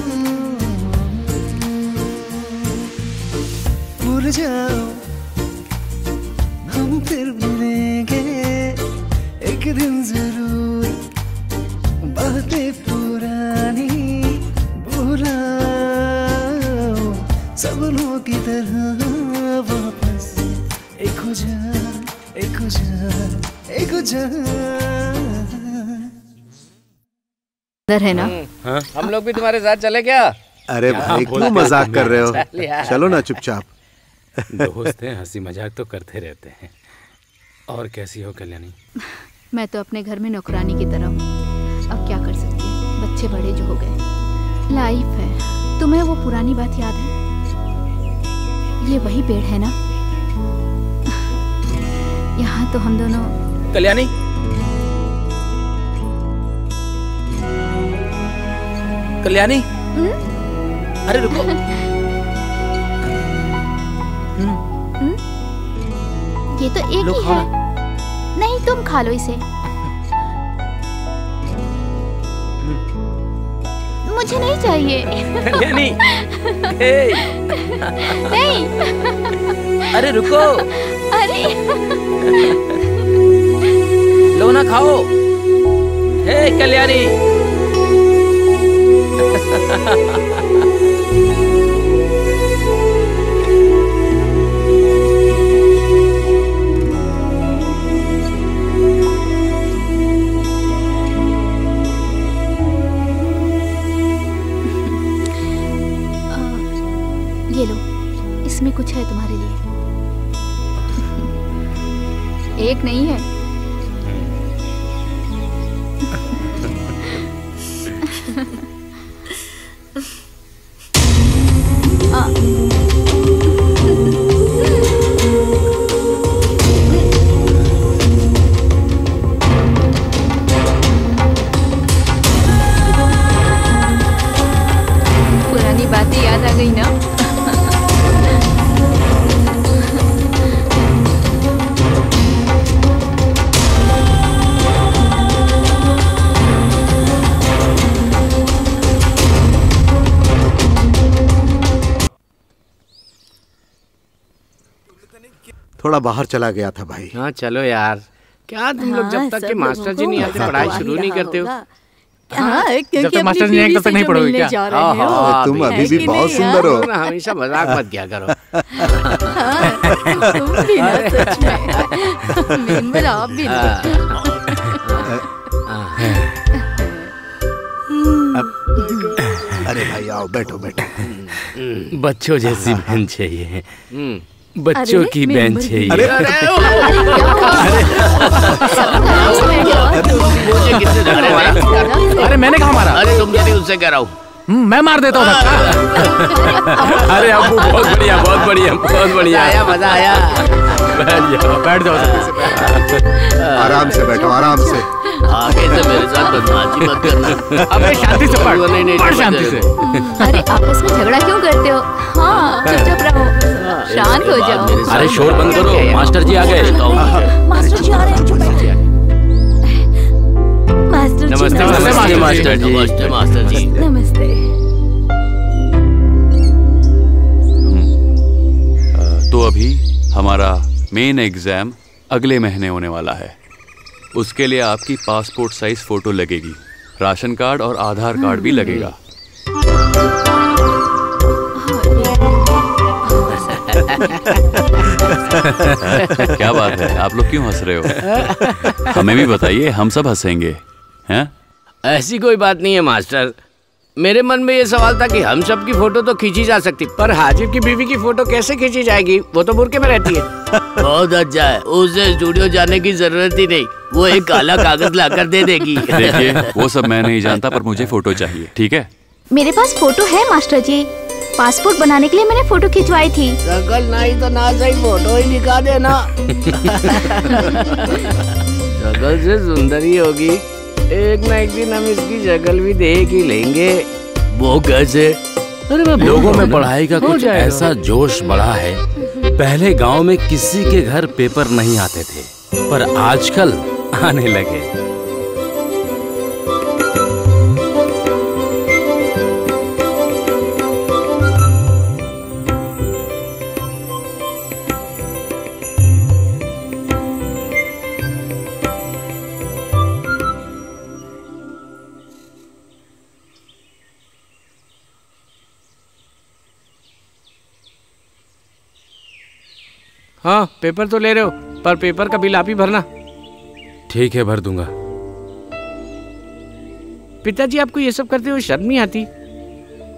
भूल जाओ हम फिर मिलेंगे एक दिन जरूर। बातें पुरानी भुलाओ, सपनों की तरह वापस एक हो जा, एक हो जा, एक हो जा। है ना? हाँ? हम लोग भी तुम्हारे साथ चले क्या? अरे भाई क्यों मजाक कर रहे हो? चलो ना चुपचाप। दोस्त हैं, हंसी मजाक तो करते रहते हैं। और कैसी हो कल्याणी? मैं तो अपने घर में नौकरानी की तरह हूँ। अब क्या कर सकती हूँ, बच्चे बड़े जो हो गए, लाइफ है। तुम्हें वो पुरानी बात याद है? ये वही पेड़ है ना? यहाँ तो हम दोनों। कल्याणी, कल्याणी, अरे रुको। ये तो एक ही है। नहीं तुम खा लो इसे। मुझे नहीं चाहिए। कल्याणी, नहीं। अरे रुको। अरे लो ना खाओ। हे कल्याणी। ये लो, इसमें कुछ है तुम्हारे लिए। एक नहीं है। पुरानी बातें याद आ गई ना? थोड़ा बाहर चला गया था भाई। हाँ चलो यार, क्या तुम लोग जब तक के मास्टर जी नहीं आते पढ़ाई शुरू नहीं करते हो? हाँ, क्योंकि जब तक मास्टर जी तब तक नहीं पढ़ोगे क्या? जा रहे हो। तुम अभी भी बहुत सुंदर हो। हमेशा मजाक मत किया करो। तुम भी ना, सच में। मेनमल आप भी ना। अरे भाई आओ, बैठो बैठो। बच्चों जैसी बहन चाहिए, बच्चों की बहन चाहिए। अरे मैंने कहा मारा? अरे तुम जल्दी उससे कह रहा हूँ। मैं मार देता हूँ धक्का। अरे अबू बहुत बढ़िया, बहुत बढ़िया, बहुत बढ़िया। आया, मजा आया। बैठ जाओ। आराम से बैठो, आराम से। आगे से मेरे साथ बदमाशी मत करना। अबे शांति से पढ़, पढ़ शांति से। अरे आपस में झगड़ा क्यों करते हो? हाँ, चुपचाप रहो, शांत हो जाओ। अरे शोर बंद करो, मास्टर जी आ गए। मास्टर जी आ रहे हैं, चुप बैठिए। मास्टर जी, नमस्ते, नमस्ते मास्टर जी। नमस्ते मास्टर जी। नमस्ते। तो अभी हमारा मेन एग्जाम अगले महीने होने वाला है। उसके लिए आपकी पासपोर्ट साइज फोटो लगेगी, राशन कार्ड और आधार कार्ड भी लगेगा। क्या बात है, आप लोग क्यों हंस रहे हो? हमें भी बताइए, हम सब हंसेंगे। हैं? ऐसी कोई बात नहीं है मास्टर। मेरे मन में ये सवाल था कि हम सब की फोटो तो खींची जा सकती, पर हाजिर की बीवी की फोटो कैसे खींची जाएगी? वो तो बुर्के में रहती है। बहुत अच्छा है, उसे स्टूडियो जाने की जरूरत ही नहीं, वो एक काला कागज लाकर दे देगी। देखिए, वो सब मैं नहीं जानता, पर मुझे फोटो चाहिए, ठीक है? मेरे पास फोटो है मास्टर जी। पासपोर्ट बनाने के लिए मैंने फोटो खिंचवाई थी। शकल नहीं तो ना सही फोटो ही दिखा देना। शकल से सुंदर ही होगी, एक ना एक दिन हम इसकी शक्ल भी देख ही लेंगे। वो कैसे? अरे लोगों में पढ़ाई का कुछ ऐसा जोश बढ़ा है। पहले गांव में किसी के घर पेपर नहीं आते थे, पर आजकल आने लगे। हाँ, पेपर तो ले रहे हो, पर पेपर का बिल आप ही भरना। ठीक है, भर दूंगा। पिताजी, आपको ये सब करते हुए शर्म नहीं आती?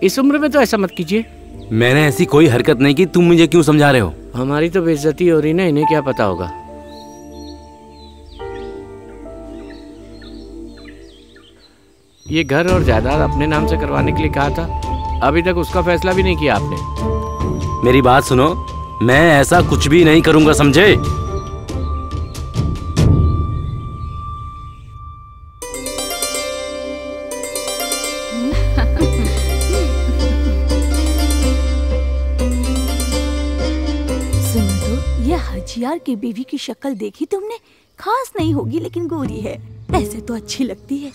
इस उम्र में तो ऐसा मत कीजिए। मैंने ऐसी कोई हरकत नहीं की, तुम मुझे क्यों समझा रहे हो? हमारी तो बेइज्जती हो रही ना, इन्हें क्या पता होगा। ये घर और जायदाद अपने नाम से करवाने के लिए कहा था, अभी तक उसका फैसला भी नहीं किया आपने। मेरी बात सुनो, मैं ऐसा कुछ भी नहीं करूंगा, समझे? सुनो तो, ये हजियार की बीवी की शक्ल देखी तुमने? खास नहीं होगी, लेकिन गोरी है। ऐसे तो अच्छी लगती है।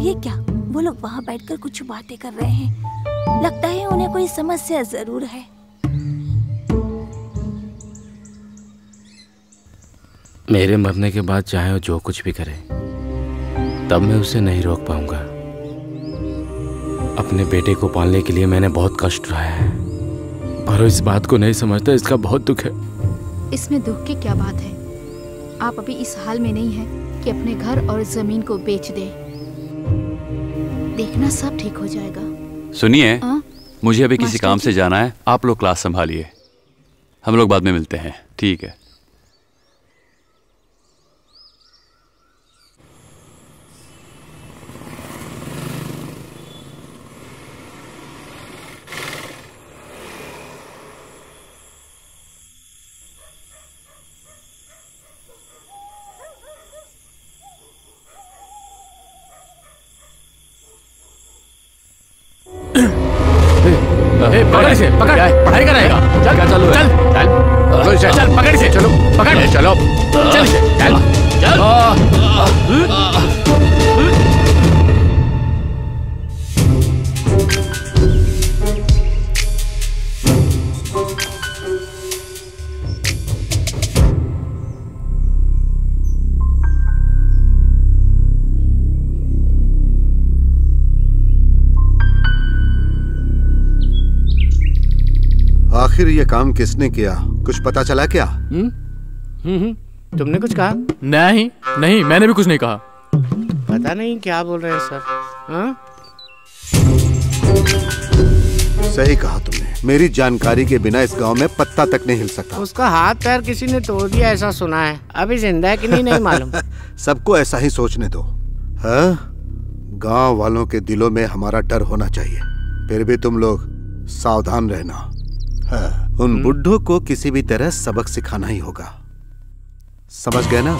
ये क्या, वो लोग वहाँ बैठकर कुछ बातें कर रहे हैं। लगता है उन्हें कोई समस्या जरूर है। मेरे मरने के बाद चाहे वो जो कुछ भी करे, तब मैं उसे नहीं रोक पाऊंगा। अपने बेटे को पालने के लिए मैंने बहुत कष्ट उठाया है, पर वो इस बात को नहीं समझता, इसका बहुत दुख है। इसमें दुख की क्या बात है? आप अभी इस हाल में नहीं हैं कि अपने घर और जमीन को बेच दे। देखना सब ठीक हो जाएगा। सुनिए, मुझे अभी किसी काम से जाना है, आप लोग क्लास संभालिए, हम लोग बाद में मिलते हैं, ठीक है? पकड़ से, पकड़, पढ़ाई कराएगा। चल, क्या चालू है? चल, चल, पकड़ से, चलो, पकड़, चलो, चल, चल, चल। आखिर ये काम किसने किया, कुछ पता चला क्या? तुमने कुछ कहा? नहीं नहीं, मैंने भी कुछ नहीं कहा। पता नहीं क्या बोल रहे हैं सर। हाँ? सही कहा तुमने। मेरी जानकारी के बिना इस गांव में पत्ता तक नहीं हिल सकता। उसका हाथ पैर किसी ने तोड़ दिया ऐसा सुना है, अभी जिंदा है कि नहीं मालूम। सबको ऐसा ही सोचने दो। हाँ? गांव वालों के दिलों में हमारा डर होना चाहिए। फिर भी तुम लोग सावधान रहना। हाँ, उन बुड्ढों को किसी भी तरह सबक सिखाना ही होगा, समझ गए ना?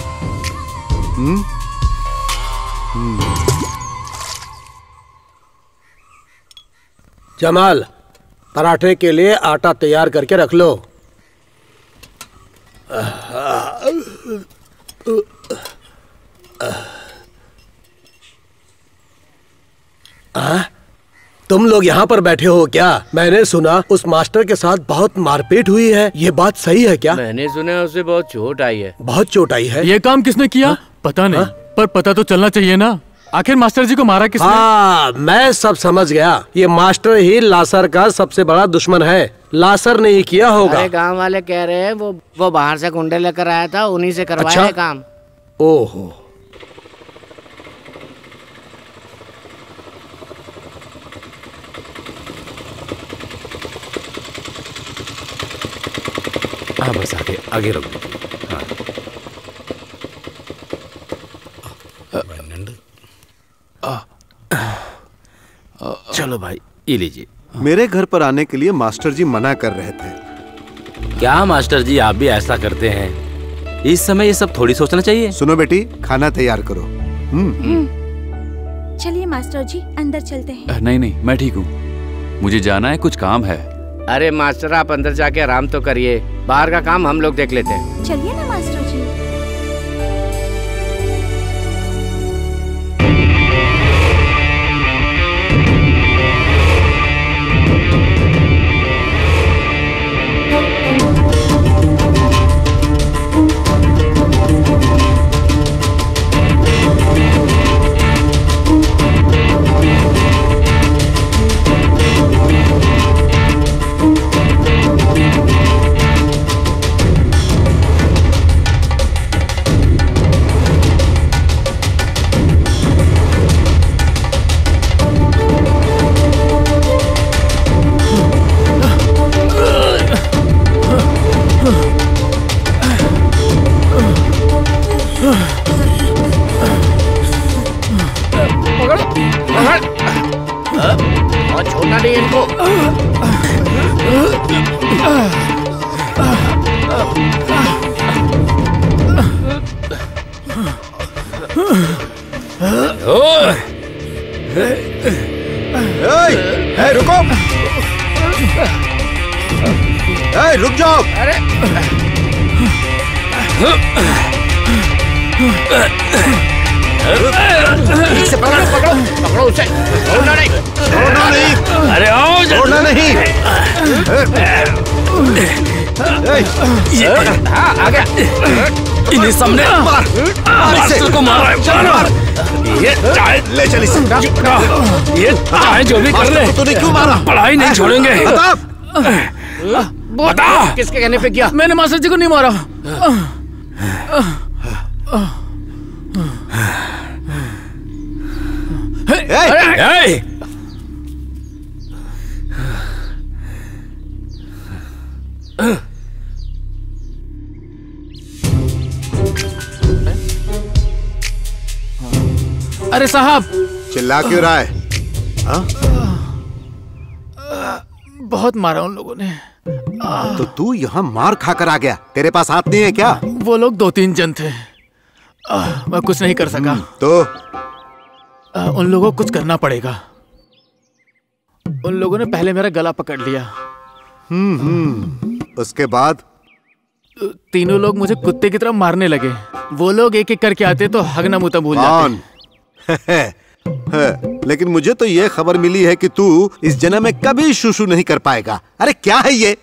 जमाल, पराठे के लिए आटा तैयार करके रख लो। तुम लोग यहाँ पर बैठे हो क्या? मैंने सुना उस मास्टर के साथ बहुत मारपीट हुई है, ये बात सही है क्या? मैंने सुना उसे बहुत चोट आई है। बहुत चोट आई है? ये काम किसने किया? पता नहीं, पर पता तो चलना चाहिए ना। आखिर मास्टर जी को मारा किसने? हाँ, मैं सब समझ गया। ये मास्टर ही लासर का सबसे बड़ा दुश्मन है। लासर ने ही किया होगा। अरे गांव वाले कह रहे हैं वो बाहर से गुंडे लेकर आया था, उन्हीं से करवाया है काम। ओहो, हाँ बस आगे आगे रख दो। चलो भाई, ये लीजिए। मेरे घर पर आने के लिए मास्टर जी मना कर रहे थे। क्या मास्टर जी, आप भी ऐसा करते हैं? इस समय ये सब थोड़ी सोचना चाहिए। सुनो बेटी, खाना तैयार करो। चलिए मास्टर जी, अंदर चलते हैं। नहीं नहीं, मैं ठीक हूँ, मुझे जाना है, कुछ काम है। अरे मास्टर, आप अंदर जाके आराम तो करिए, बाहर का काम हम लोग देख लेते हैं। चलिए ना मास्टर जी। छोड़ना नहीं इनको। रुको, रुक जाओ। अरे से पकड़ो पकड़ो पकड़ो उसे, छोड़ना नहीं, छोड़ना नहीं। अरे आओ, छोड़ना नहीं। हाँ आ गया, इन्हें सामने मास्टर को मार। चलो, ये चाहे ले चल इसे। ये चाहे जो भी कर ले, तूने क्यों मारा? पढ़ाई नहीं छोड़ेंगे। बता किसके कहने पे किया? मैंने मास्टर जी को नहीं मारा। अरे साहब, चिल्ला क्यों रहा है? बहुत मारा उन लोगों ने। तो तू यहाँ मार खाकर आ गया, तेरे पास हाथ नहीं है क्या? वो लोग 2-3 जन थे, मैं कुछ नहीं कर सका। तो उन लोगों को कुछ करना पड़ेगा। उन लोगों ने पहले मेरा गला पकड़ लिया। उसके बाद तीनों लोग मुझे कुत्ते की तरह मारने लगे। वो लोग एक एक करके आते तो हगना मुता भूल जाते। लेकिन मुझे तो ये खबर मिली है कि तू इस जन्म में कभी शुशु नहीं कर पाएगा। अरे क्या है ये?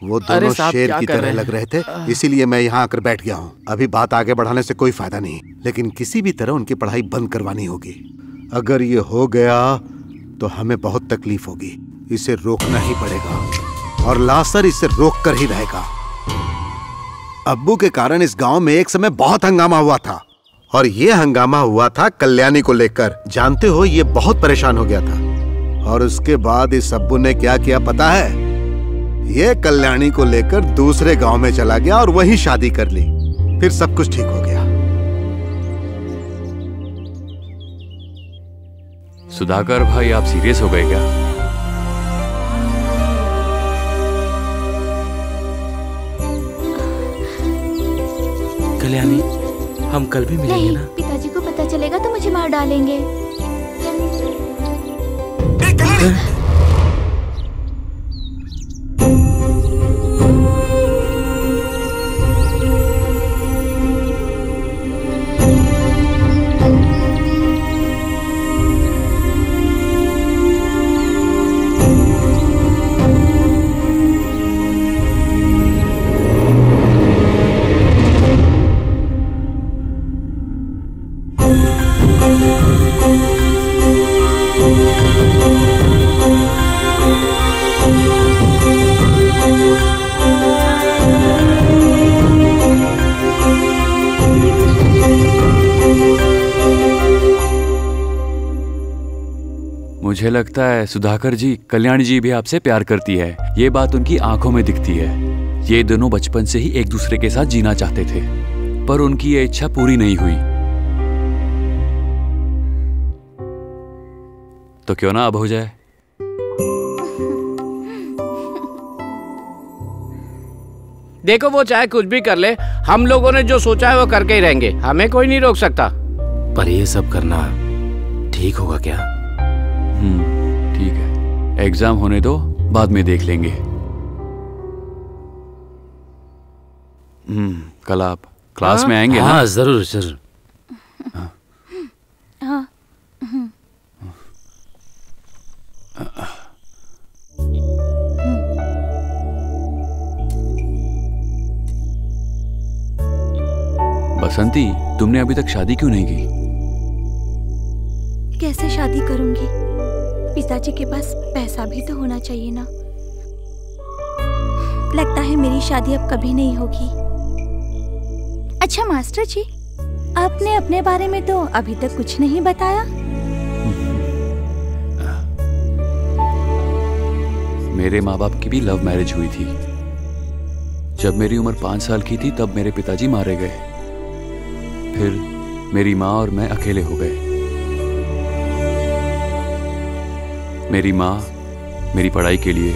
वो दोनों शेर की तरह लग रहे थे, इसीलिए मैं यहाँ आकर बैठ गया हूँ। अभी बात आगे बढ़ाने से कोई फायदा नहीं, लेकिन किसी भी तरह उनकी पढ़ाई बंद करवानी होगी। अगर ये हो गया तो हमें बहुत तकलीफ होगी, इसे रोकना ही पड़ेगा। और लासर इसे रोक कर ही रहेगा। अब्बू के कारण इस गांव में एक समय बहुत हंगामा हुआ था, और ये हंगामा हुआ था कल्याणी को लेकर। जानते हो, ये बहुत परेशान हो गया था। और उसके बाद इस अब्बू ने क्या किया पता है? ये कल्याणी को लेकर दूसरे गांव में चला गया और वहीं शादी कर ली। फिर सब कुछ ठीक हो गया। सुधाकर भाई, आप सीरियस हो गए क्या? कल्याणी, हम कल भी मिलेंगे ना? पिताजी को पता चलेगा तो मुझे मार डालेंगे। मुझे लगता है सुधाकर जी, कल्याणी जी भी आपसे प्यार करती है। ये बात उनकी आंखों में दिखती है। ये दोनों बचपन से ही एक दूसरे के साथ जीना चाहते थे, पर उनकी ये इच्छा पूरी नहीं हुई। तो क्यों ना अब हो जाए? देखो, वो चाहे कुछ भी कर ले, हम लोगों ने जो सोचा है वो करके ही रहेंगे। हमें कोई नहीं रोक सकता। पर ये सब करना ठीक होगा क्या? ठीक है, एग्जाम होने दो, बाद में देख लेंगे। कल आप क्लास में आएंगे ना? हाँ, जरूर जरूर। हाँ। बसंती, तुमने अभी तक शादी क्यों नहीं की? कैसे शादी करूंगी? पिताजी के पास पैसा भी तो होना चाहिए ना। लगता है मेरी शादी अब कभी नहीं होगी। अच्छा मास्टर जी, आपने अपने बारे में तो अभी तक कुछ नहीं बताया। मेरे माँ बाप की भी लव मैरिज हुई थी। जब मेरी उम्र 5 साल की थी तब मेरे पिताजी मारे गए। फिर मेरी माँ और मैं अकेले हो गए। मेरी माँ मेरी पढ़ाई के लिए,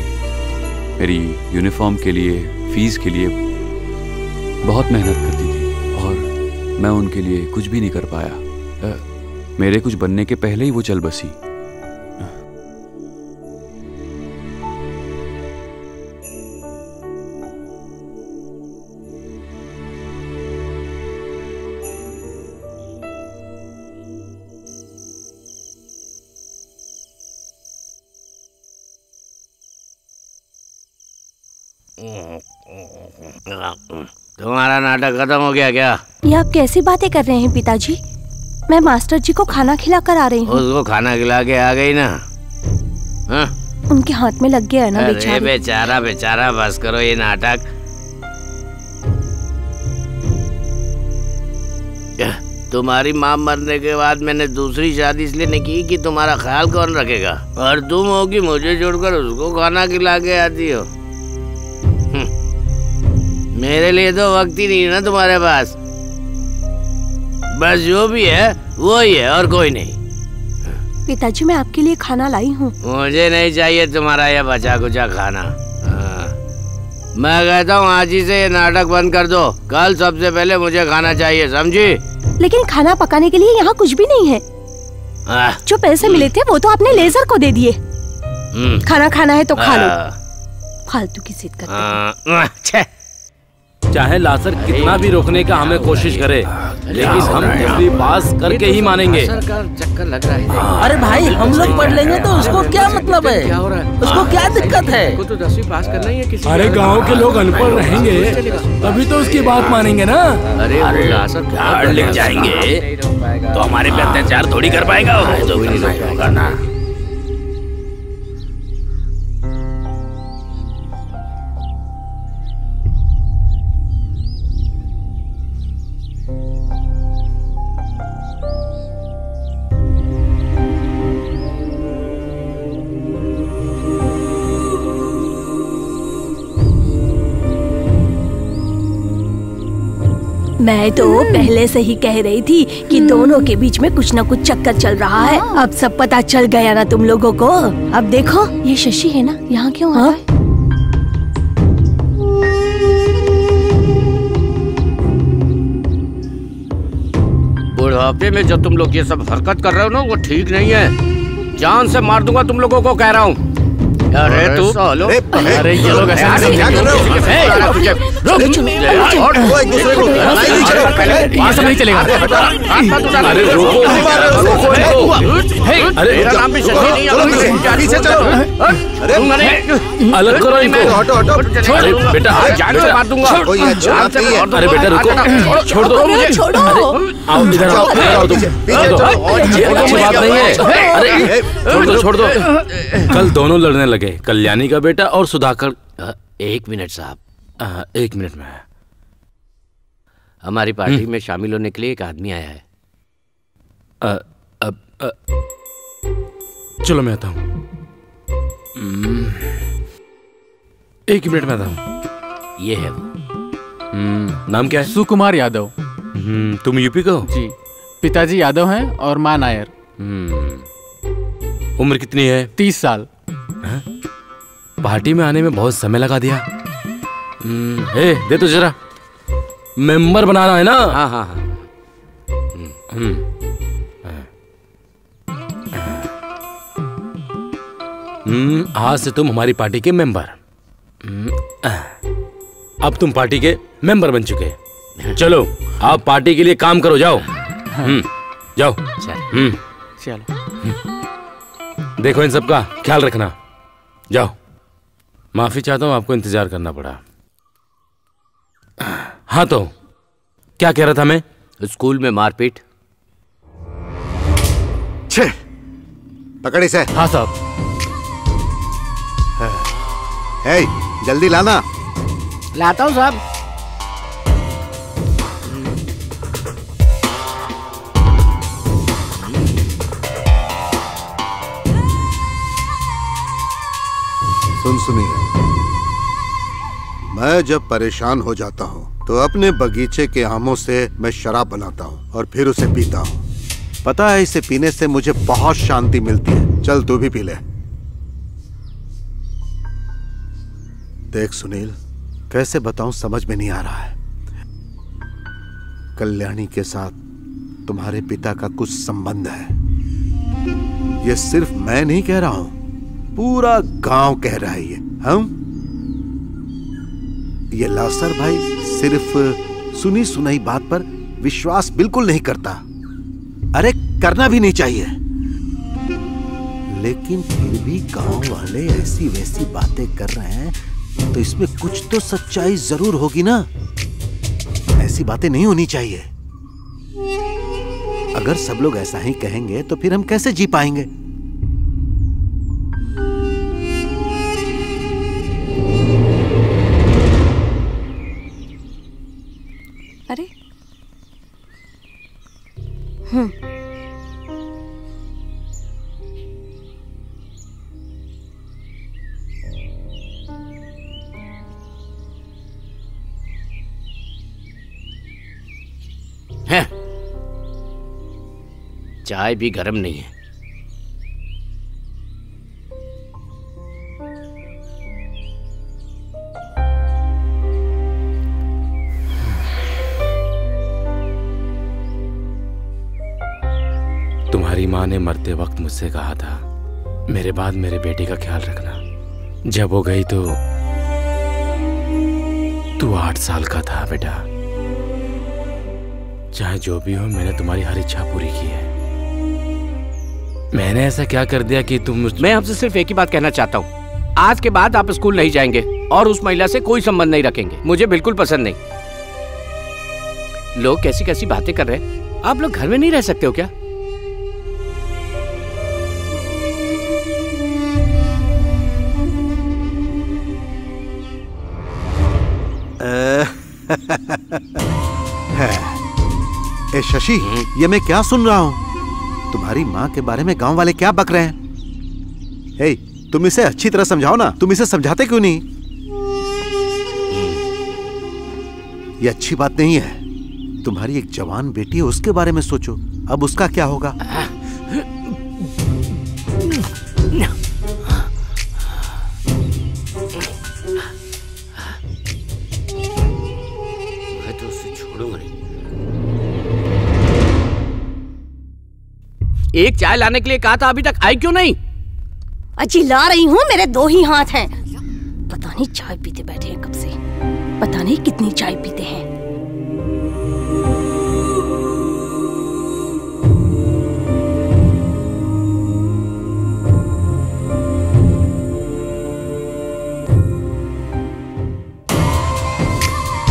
मेरी यूनिफॉर्म के लिए, फीस के लिए बहुत मेहनत करती थी, और मैं उनके लिए कुछ भी नहीं कर पाया। मेरे कुछ बनने के पहले ही वो चल बसी। तुम्हारा नाटक खत्म हो गया क्या? ये आप कैसी बातें कर रहे हैं पिताजी? मैं मास्टर जी को खाना खिला कर आ रही हूँ। उसको खाना खिला के आ गई ना? हाँ? उनके हाथ में लग गया है ना बेचारे। बेचारा बेचारा, बस करो ये नाटक। तुम्हारी माँ मरने के बाद मैंने दूसरी शादी इसलिए नहीं की कि तुम्हारा ख्याल कौन रखेगा, और तुम हो कि मुझे छोड़कर उसको खाना खिला के आती हो। मेरे लिए तो वक्त ही नहीं है ना तुम्हारे पास। बस जो भी है वो ही है और कोई नहीं। पिताजी, मैं आपके लिए खाना लाई हूँ। मुझे नहीं चाहिए तुम्हारा यह बचा कुचा खाना। मैं कहता हूँ आज ही से ये नाटक बंद कर दो। कल सबसे पहले मुझे खाना चाहिए, समझी? लेकिन खाना पकाने के लिए यहाँ कुछ भी नहीं है। जो पैसे मिले थे वो तो आपने लेजर को दे दिए। खाना खाना है तो खा लो। फालतू की जिद करते। चाहे लासर कितना भी रोकने का हमें कोशिश करे, लेकिन हम टेस्टी पास करके ही मानेंगे। चक्कर लग रहा है। अरे भाई, हम लोग पढ़ लेंगे तो उसको क्या मतलब है? क्या हो रहा है? उसको क्या दिक्कत है? उसको तो 10वीं पास करना ही है। किसी अरे गांव के लोग अनपढ़ रहेंगे तभी तो उसकी बात मानेंगे ना। अरे लासर पढ़ लिख जाएंगे तो हमारे पे अत्याचार थोड़ी कर पाएगा। मैं तो पहले से ही कह रही थी कि दोनों के बीच में कुछ न कुछ चक्कर चल रहा है। अब सब पता चल गया ना तुम लोगों को। अब देखो, ये शशि है ना, यहाँ क्यों आ रहा है? बुढ़ापे में जो तुम लोग ये सब हरकत कर रहे हो ना, वो ठीक नहीं है। जान से मार दूंगा तुम लोगों को, कह रहा हूँ। अरे तू अरे ये लोग ऐसा नहीं क्या कर रहे हो? वो एक दूसरे को ये सब नहीं चलेगा। अरे रोको, मेरा नाम भी शशि नहीं है। पीछे चलो। अलग करो इनको। हटो हटो। अरे बेटा, जान से मार दूंगा। कोई अच्छी बात नहीं है। अरे बेटा रुको, छोड़ दो मुझे। आओ इधर आओ तुम। अच्छी बात नहीं है। अरे छोड़ दो। कल दोनों लड़ने लगे, कल्याणी का बेटा और सुधाकर। 1 मिनट साहब। 1 मिनट में हमारी पार्टी में शामिल होने के लिए एक आदमी आया है। चलो मैं आता हूँ। 1 मिनट में आता हूँ। ये है वो। नाम क्या है? सुकुमार यादव। तुम यूपी का हो? जी। पिताजी यादव हैं और माँ नायर। उम्र कितनी है? 30 साल। पार्टी में आने में बहुत समय लगा दिया। दे तो जरा, मेंबर बनाना है ना? हाँ हाँ हाँ। आज से तुम हमारी पार्टी के मेंबर। अब तुम पार्टी के मेंबर बन चुके। चलो आप पार्टी के लिए काम करो, जाओ। जाओ। चलो। देखो इन सब का ख्याल रखना। जाओ। माफी चाहता हूं, आपको इंतजार करना पड़ा। हाँ तो क्या कह रहा था मैं? स्कूल में मारपीट। छे, पकड़ इसे। हाँ साहब। हे, जल्दी लाना। लाता हूँ साहब। सुनिए, मैं जब परेशान हो जाता हूँ तो अपने बगीचे के आमों से मैं शराब बनाता हूँ और फिर उसे पीता हूँ। पता है इसे पीने से मुझे बहुत शांति मिलती है। चल तू भी पी ले। देख सुनील, कैसे बताऊं, समझ में नहीं आ रहा है। कल्याणी के साथ तुम्हारे पिता का कुछ संबंध है। ये सिर्फ मैं नहीं कह रहा हूं, पूरा गांव कह रहा है। ये लासर भाई सिर्फ सुनी सुनाई बात पर विश्वास बिल्कुल नहीं करता। अरे करना भी नहीं चाहिए, लेकिन फिर भी गांव वाले ऐसी वैसी बातें कर रहे हैं तो इसमें कुछ तो सच्चाई जरूर होगी ना। ऐसी बातें नहीं होनी चाहिए। अगर सब लोग ऐसा ही कहेंगे तो फिर हम कैसे जी पाएंगे? अरे है, चाय भी गर्म नहीं है। तुम्हारी माँ ने मरते वक्त मुझसे कहा था, मेरे बाद मेरे बेटे का ख्याल रखना। जब वो गई तो तू 8 साल का था बेटा। चाहे जो भी हो, मैंने तुम्हारी हर इच्छा पूरी की है। मैंने ऐसा क्या कर दिया कि तुम? मैं आपसे सिर्फ एक ही बात कहना चाहता हूँ, आज के बाद आप स्कूल नहीं जाएंगे और उस महिला से कोई संबंध नहीं रखेंगे। मुझे बिल्कुल पसंद नहीं। लोग कैसी कैसी बातें कर रहे हैं। आप लोग घर में नहीं रह सकते हो क्या? ए शशि, ये मैं क्या सुन रहा हूँ? तुम्हारी माँ के बारे में गांव वाले क्या बक रहे हैं? हे, तुम इसे अच्छी तरह समझाओ ना। तुम इसे समझाते क्यों नहीं? ये अच्छी बात नहीं है। तुम्हारी एक जवान बेटी है, उसके बारे में सोचो। अब उसका क्या होगा? मैं तो उसे छोड़ूंगा नहीं। एक चाय लाने के लिए कहा था, अभी तक आई क्यों नहीं? चिल्ला रही हूँ, मेरे 2 ही हाथ हैं। पता नहीं चाय पीते बैठे हैं कब से, पता नहीं कितनी चाय पीते हैं।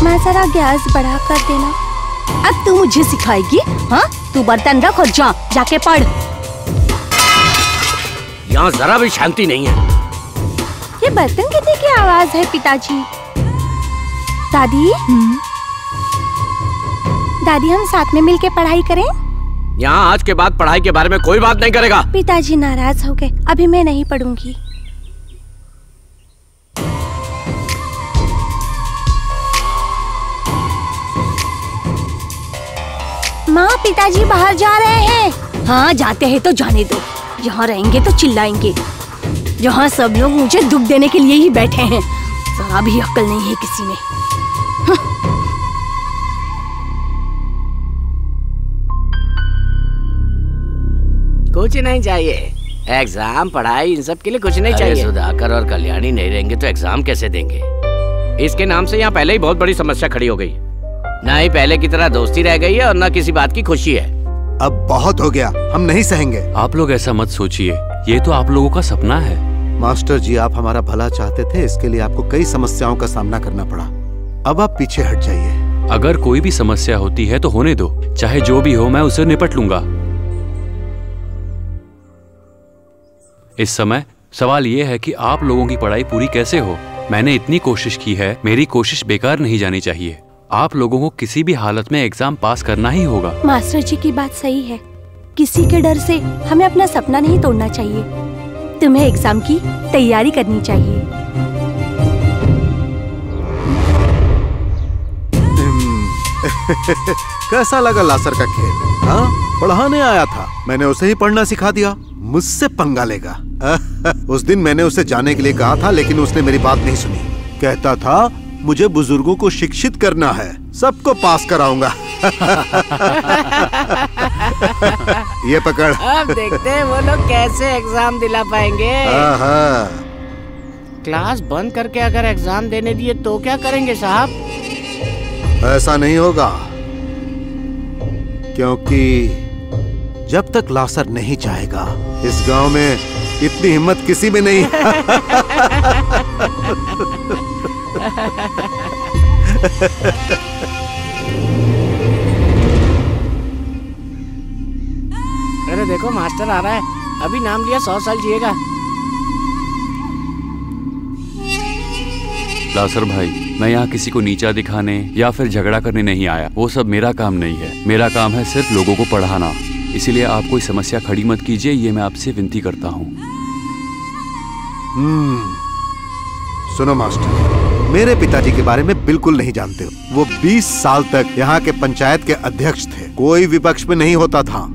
मैं जरा गैस बढ़ा कर देना। अब तू मुझे सिखाएगी? हाँ, तू बर्तन रख और जाके पढ़। यहाँ जरा भी शांति नहीं है। ये बर्तन गिरने की आवाज है पिताजी। दादी, दादी हम साथ में मिलके पढ़ाई करें? यहाँ आज के बाद पढ़ाई के बारे में कोई बात नहीं करेगा। पिताजी नाराज हो गए, अभी मैं नहीं पढ़ूंगी। माँ, पिताजी बाहर जा रहे हैं। हाँ, जाते हैं तो जाने दो। यहाँ रहेंगे तो चिल्लाएंगे। यहाँ सब लोग मुझे दुख देने के लिए ही बैठे हैं। जरा भी अक्ल नहीं है किसी में। कुछ नहीं चाहिए। एग्जाम, पढ़ाई, इन सब के लिए कुछ नहीं चाहिए। सुधाकर और कल्याणी नहीं रहेंगे तो एग्जाम कैसे देंगे? इसके नाम से यहाँ पहले ही बहुत बड़ी समस्या खड़ी हो गई। ना ही पहले की तरह दोस्ती रह गई है और ना किसी बात की खुशी है। अब बहुत हो गया, हम नहीं सहेंगे। आप लोग ऐसा मत सोचिए, ये तो आप लोगों का सपना है। मास्टर जी, आप हमारा भला चाहते थे, इसके लिए आपको कई समस्याओं का सामना करना पड़ा। अब आप पीछे हट जाइए। अगर कोई भी समस्या होती है तो होने दो, चाहे जो भी हो मैं उसे निपट लूंगा। इस समय सवाल ये है कि आप लोगों की पढ़ाई पूरी कैसे हो। मैंने इतनी कोशिश की है, मेरी कोशिश बेकार नहीं जानी चाहिए। आप लोगों को किसी भी हालत में एग्जाम पास करना ही होगा। मास्टर जी की बात सही है, किसी के डर से हमें अपना सपना नहीं तोड़ना चाहिए। तुम्हें एग्जाम की तैयारी करनी चाहिए। कैसा लगा लासर का खेल? हाँ, पढ़ाने आया था, मैंने उसे ही पढ़ना सिखा दिया। मुझसे पंगा लेगा। उस दिन मैंने उसे जाने के लिए कहा था, लेकिन उसने मेरी बात नहीं सुनी। कहता था मुझे बुजुर्गों को शिक्षित करना है, सबको पास कराऊंगा। ये पकड़। अब देखते हैं वो लोग कैसे एग्जाम दिला पाएंगे। क्लास बंद करके अगर एग्जाम देने दिए तो क्या करेंगे साहब? ऐसा नहीं होगा, क्योंकि जब तक लासर नहीं चाहेगा, इस गांव में इतनी हिम्मत किसी में नहीं। अरे देखो, मास्टर आ रहा है। अभी नाम लिया 100 साल जिएगा। लासर भाई, मैं यहाँ किसी को नीचा दिखाने या फिर झगड़ा करने नहीं आया। वो सब मेरा काम नहीं है। मेरा काम है सिर्फ लोगों को पढ़ाना। इसीलिए आप कोई समस्या खड़ी मत कीजिए, ये मैं आपसे विनती करता हूँ। सुनो मास्टर, मेरे पिताजी के बारे में बिल्कुल नहीं जानते हो। वो 20 साल तक यहाँ के पंचायत के अध्यक्ष थे, कोई विपक्ष में नहीं होता था।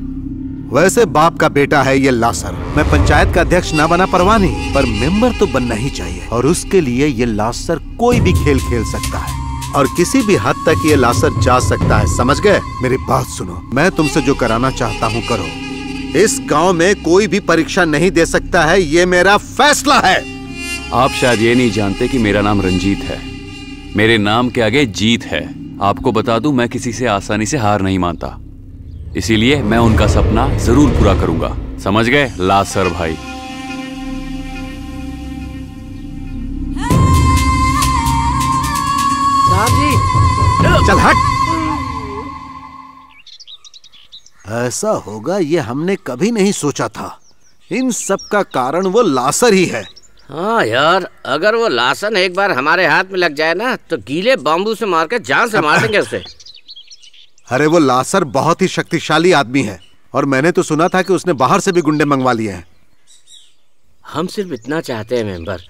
वैसे बाप का बेटा है ये लासर। मैं पंचायत का अध्यक्ष ना बना परवाह नहीं, पर मेंबर तो बनना ही चाहिए। और उसके लिए ये लासर कोई भी खेल खेल सकता है और किसी भी हद तक ये लासर जा सकता है, समझ गए? मेरी बात सुनो, मैं तुमसे जो कराना चाहता हूँ करो। इस गांव में कोई भी परीक्षा नहीं दे सकता है, ये मेरा फैसला है। आप शायद ये नहीं जानते कि मेरा नाम रंजीत है। मेरे नाम के आगे जीत है। आपको बता दूं, मैं किसी से आसानी से हार नहीं मानता। इसीलिए मैं उनका सपना जरूर पूरा करूंगा। समझ गए लासर भाई? साहब जी, चल हट। ऐसा होगा ये हमने कभी नहीं सोचा था। इन सब का कारण वो लासर ही है। हाँ यार, अगर वो लासन एक बार हमारे हाथ में लग जाए ना, तो गीले बाम्बू से मार के जान से मार देंगे उसे। अरे वो लासर बहुत ही शक्तिशाली आदमी है, और मैंने तो सुना था कि उसने बाहर से भी गुंडे मंगवा लिए हैं। हम सिर्फ इतना चाहते हैं मेंबर,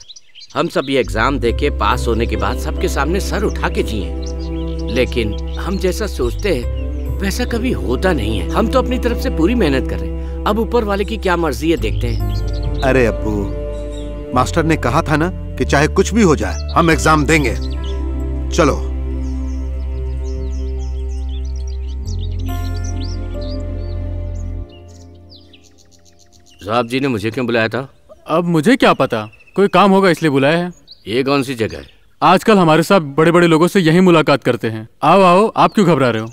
हम सब ये एग्जाम देके पास होने के बाद सबके सामने सर उठा के जिए। लेकिन हम जैसा सोचते हैं वैसा कभी होता नहीं है। हम तो अपनी तरफ से पूरी मेहनत कर रहे हैं, अब ऊपर वाले की क्या मर्जी है देखते हैं। अरे अब्बू, मास्टर ने कहा था ना कि चाहे कुछ भी हो जाए हम एग्जाम देंगे। चलो। साहब जी ने मुझे क्यों बुलाया था? अब मुझे क्या पता, कोई काम होगा इसलिए बुलाया है। ये कौन सी जगह है? आजकल हमारे साथ बड़े बड़े लोगों से यही मुलाकात करते हैं। आओ आओ, आप क्यों घबरा रहे हो?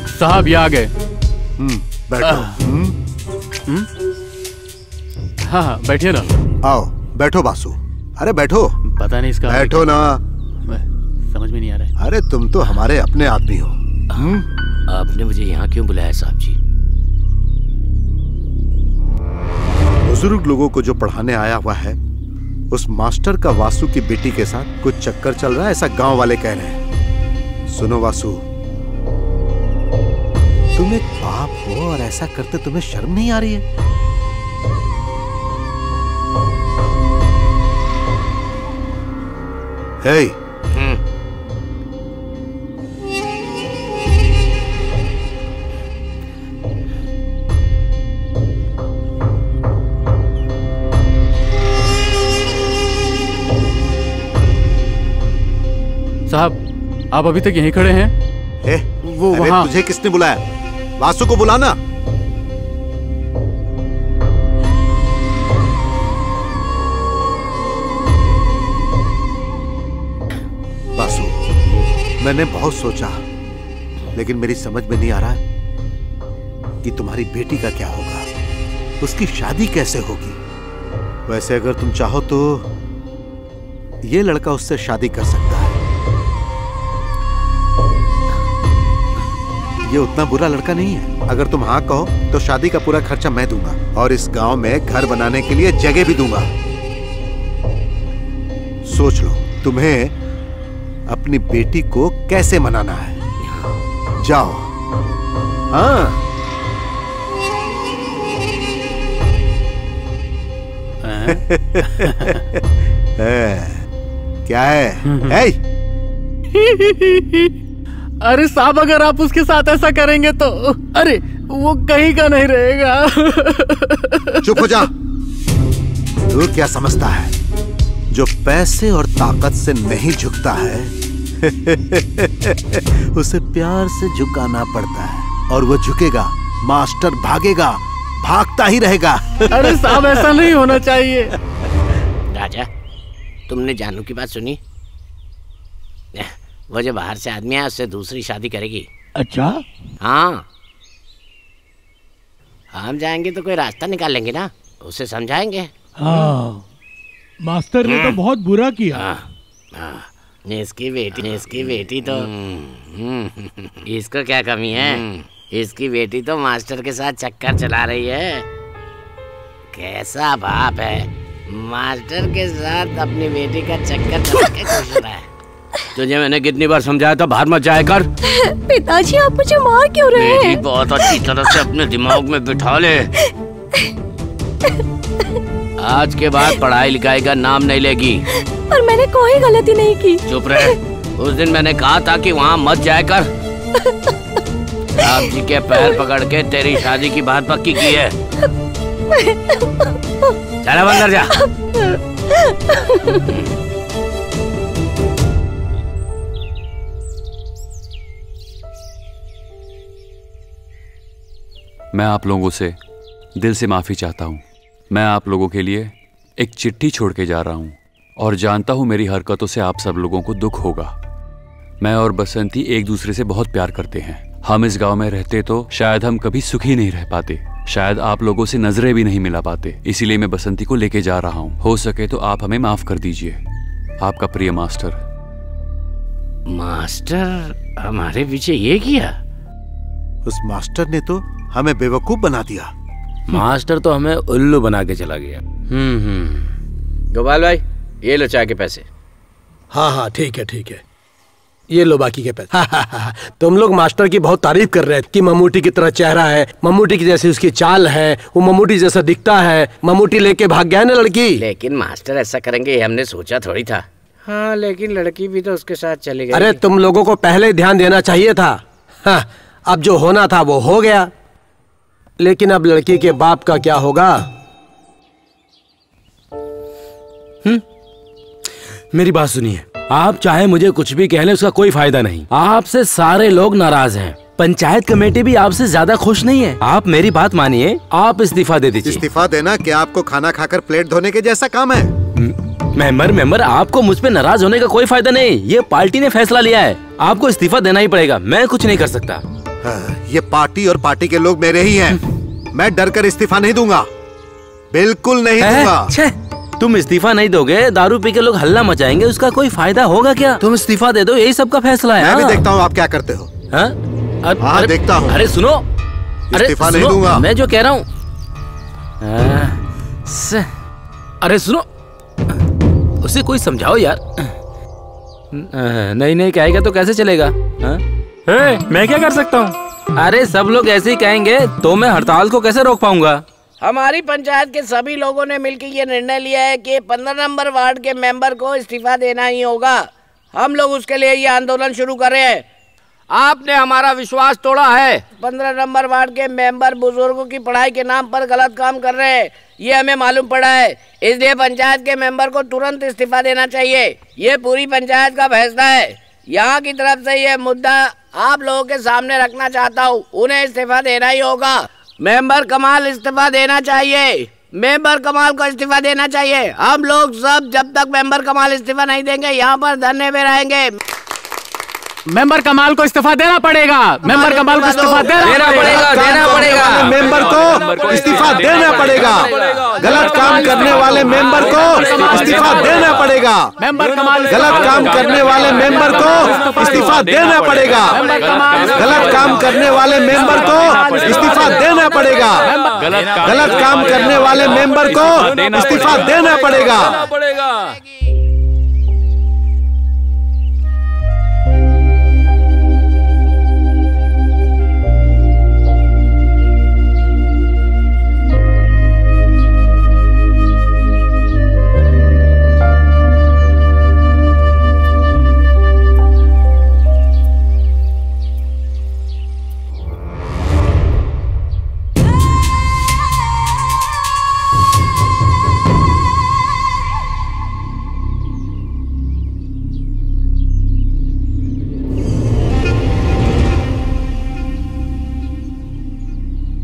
साहब ये आ गए। बैठो। हाँ बैठिए ना। आओ बैठो बासु। अरे बैठो। पता नहीं इसका बैठो ना। समझ में नहीं आ रहा है। अरे तुम तो हमारे अपने आदमी हो। आपने मुझे यहाँ क्यों बुलाया साहब जी? बुजुर्ग लोगों को जो पढ़ाने आया हुआ है, उस मास्टर का वासु की बेटी के साथ कुछ चक्कर चल रहा है, ऐसा गांव वाले कह रहे हैं। सुनो वासु, तुम एक बाप हो और ऐसा करते तुम्हें शर्म नहीं आ रही है? हे, साहब आप अभी तक यहीं खड़े हैं? वो वहां। तुझे किसने बुलाया? वासु को बुलाना। वासु, मैंने बहुत सोचा, लेकिन मेरी समझ में नहीं आ रहा कि तुम्हारी बेटी का क्या होगा, उसकी शादी कैसे होगी। वैसे अगर तुम चाहो तो ये लड़का उससे शादी कर सकता है। ये उतना बुरा लड़का नहीं है। अगर तुम हाँ कहो तो शादी का पूरा खर्चा मैं दूंगा और इस गांव में घर बनाने के लिए जगह भी दूंगा। सोच लो तुम्हें अपनी बेटी को कैसे मनाना है। जाओ। हाँ। क्या है? अरे साहब, अगर आप उसके साथ ऐसा करेंगे तो अरे वो कहीं का नहीं रहेगा। चुप हो जा। तू क्या समझता है? जो पैसे और ताकत से नहीं झुकता है उसे प्यार से झुकाना पड़ता है, और वो झुकेगा, मास्टर भागेगा, भागता ही रहेगा। अरे साहब ऐसा नहीं होना चाहिए। राजा, तुमने जानू की बात सुनी? वो जो बाहर से आदमी है उससे दूसरी शादी करेगी। अच्छा? हाँ, हम जाएंगे तो कोई रास्ता निकाल लेंगे ना, उसे समझाएंगे। हाँ, मास्टर ने तो बहुत बुरा किया। इसकी बेटी तो इसको क्या कमी है? इसकी बेटी तो मास्टर के साथ चक्कर चला रही है। कैसा बाप है, मास्टर के साथ अपनी बेटी का चक्कर चला के खुश रहा है। तुझे मैंने कितनी बार समझाया था बाहर मत जाया कर। पिताजी आप मुझे मार क्यों रहे हैं? बेटी बहुत अच्छी तरह से अपने दिमाग में बिठा ले। आज के बाद पढ़ाई लिखाई का नाम नहीं लेगी। पर मैंने कोई गलती नहीं की। चुप रहे। उस दिन मैंने कहा था कि वहाँ मत जाया कर। आप जी के पैर पकड़ के तेरी शादी की बात पक्की की है। चला अंदर जा। मैं आप लोगों से दिल से माफ़ी चाहता हूँ। मैं आप लोगों के लिए एक चिट्ठी छोड़ के जा रहा हूँ और जानता हूँ मेरी हरकतों से आप सब लोगों को दुख होगा। मैं और बसंती एक दूसरे से बहुत प्यार करते हैं। हम इस गांव में रहते तो शायद हम कभी सुखी नहीं रह पाते, शायद आप लोगों से नजरें भी नहीं मिला पाते। इसीलिए मैं बसंती को लेके जा रहा हूँ। हो सके तो आप हमें माफ कर दीजिए। आपका प्रिय मास्टर। मास्टर हमारे पीछे ये किया? उस मास्टर ने तो हमें बेवकूफ बना दिया। मास्टर तो हमें उल्लू बना के चला गया। गोपाल भाई, ये लो चाय के पैसे। हाँ हाँ ठीक है ठीक है, ये लो बाकी के पैसे। हाँ, तुम लोग मास्टर की बहुत तारीफ कर रहे हैं कि मम्मूटी की तरह चेहरा है, मम्मूटी की जैसी उसकी चाल है, वो मम्मूटी जैसा दिखता है। मम्मूटी लेके भाग गया ना लड़की। लेकिन मास्टर ऐसा करेंगे हमने सोचा थोड़ी था। हाँ, लेकिन लड़की भी तो उसके साथ चली गई। अरे तुम लोगों को पहले ध्यान देना चाहिए था। हाँ, अब जो होना था वो हो गया, लेकिन अब लड़की के बाप का क्या होगा? मेरी बात सुनिए, आप चाहे मुझे कुछ भी कह लें, उसका कोई फायदा नहीं। आपसे सारे लोग नाराज हैं। पंचायत कमेटी भी आपसे ज्यादा खुश नहीं है। आप मेरी बात मानिए, आप इस्तीफा दे दीजिए। इस्तीफा देना क्या आपको खाना खाकर प्लेट धोने के जैसा काम है? मेंबर आपको मुझ पे नाराज होने का कोई फायदा नहीं। ये पार्टी ने फैसला लिया है, आपको इस्तीफा देना ही पड़ेगा। मैं कुछ नहीं कर सकता। ये पार्टी और पार्टी के लोग मेरे ही हैं। मैं डर कर इस्तीफा नहीं दूंगा, बिल्कुल नहीं दूंगा। तुम इस्तीफा नहीं दोगे, दारू पी के लोग हल्ला मचाएंगे, उसका कोई फायदा होगा क्या? तुम इस्तीफा दे दो, यही सबका फैसला है। मैं भी देखता हूँ आप क्या करते हो। हाँ, देखता हूँ। अरे सुनो, इस्तीफा नहीं दूंगा। मैं जो कह रहा हूँ। अरे सुनो, उसे कोई समझाओ यार। नहीं कहेगा तो कैसे चलेगा? मैं क्या कर सकता हूँ? अरे सब लोग ऐसे ही कहेंगे तो मैं हड़ताल को कैसे रोक पाऊंगा? हमारी पंचायत के सभी लोगों ने मिलकर ये निर्णय लिया है कि 15 नंबर वार्ड के मेंबर को इस्तीफा देना ही होगा। हम लोग उसके लिए ये आंदोलन शुरू कर रहे हैं। आपने हमारा विश्वास तोड़ा है। 15 नंबर वार्ड के मेंबर बुजुर्गों की पढ़ाई के नाम पर गलत काम कर रहे हैं, ये हमें मालूम पड़ा है। इसलिए पंचायत के मेंबर को तुरंत इस्तीफा देना चाहिए। ये पूरी पंचायत का फैसला है। यहाँ की तरफ से ये मुद्दा आप लोगों के सामने रखना चाहता हूँ। उन्हें इस्तीफा देना ही होगा। मेंबर कमाल इस्तीफा देना चाहिए। मेंबर कमाल को इस्तीफा देना चाहिए। हम लोग सब जब तक मेंबर कमाल इस्तीफा नहीं देंगे यहाँ पर धरने में रहेंगे। मेंबर कमाल को इस्तीफा देना पड़ेगा। मेंबर कमाल को इस्तीफा देना पड़ेगा। मेंबर को इस्तीफा देना पड़ेगा। गलत काम करने वाले मेंबर को इस्तीफा देना पड़ेगा। मेंबर कमाल गलत काम करने वाले मेंबर को इस्तीफा देना पड़ेगा। गलत काम करने वाले मेंबर को इस्तीफा देना पड़ेगा। गलत काम करने वाले मेंबर को इस्तीफा देना पड़ेगा।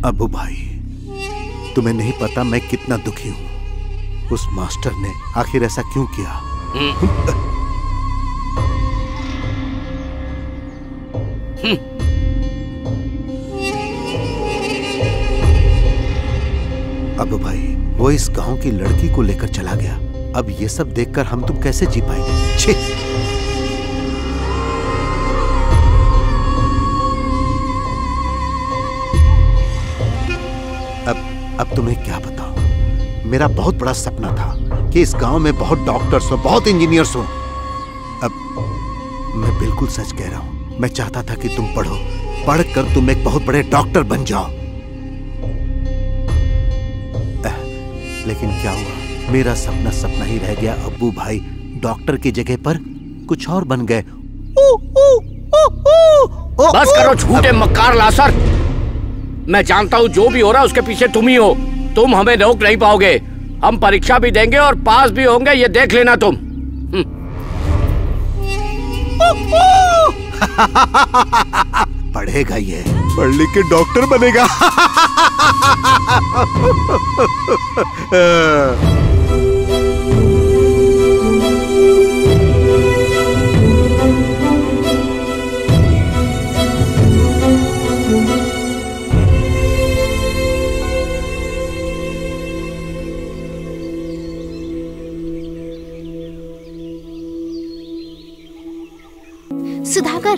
अबू भाई, तुम्हें नहीं पता मैं कितना दुखी हूं। उस मास्टर ने आखिर ऐसा क्यों किया? अबू भाई, वो इस गांव की लड़की को लेकर चला गया। अब ये सब देखकर हम तुम कैसे जी पाएंगे? छी! अब तुम्हें क्या बताऊं, मेरा बहुत बड़ा सपना था कि इस गांव में बहुत डॉक्टर्स हो, बहुत इंजीनियर्स हो। अब मैं बिल्कुल सच कह रहा हूं। मैं चाहता था कि तुम पढ़ो, पढ़कर तुम एक बहुत बड़े डॉक्टर बन जाओ। लेकिन क्या हुआ, मेरा सपना सपना ही रह गया। अब्बू भाई डॉक्टर की जगह पर कुछ और बन गए। बस करो झूठे मक्कार लासर। मैं जानता हूँ जो भी हो रहा है उसके पीछे तुम ही हो। तुम हमें रोक नहीं पाओगे। हम परीक्षा भी देंगे और पास भी होंगे, ये देख लेना तुम। पढ़ेगा ये, पढ़ लिख के डॉक्टर बनेगा। सुधाकर,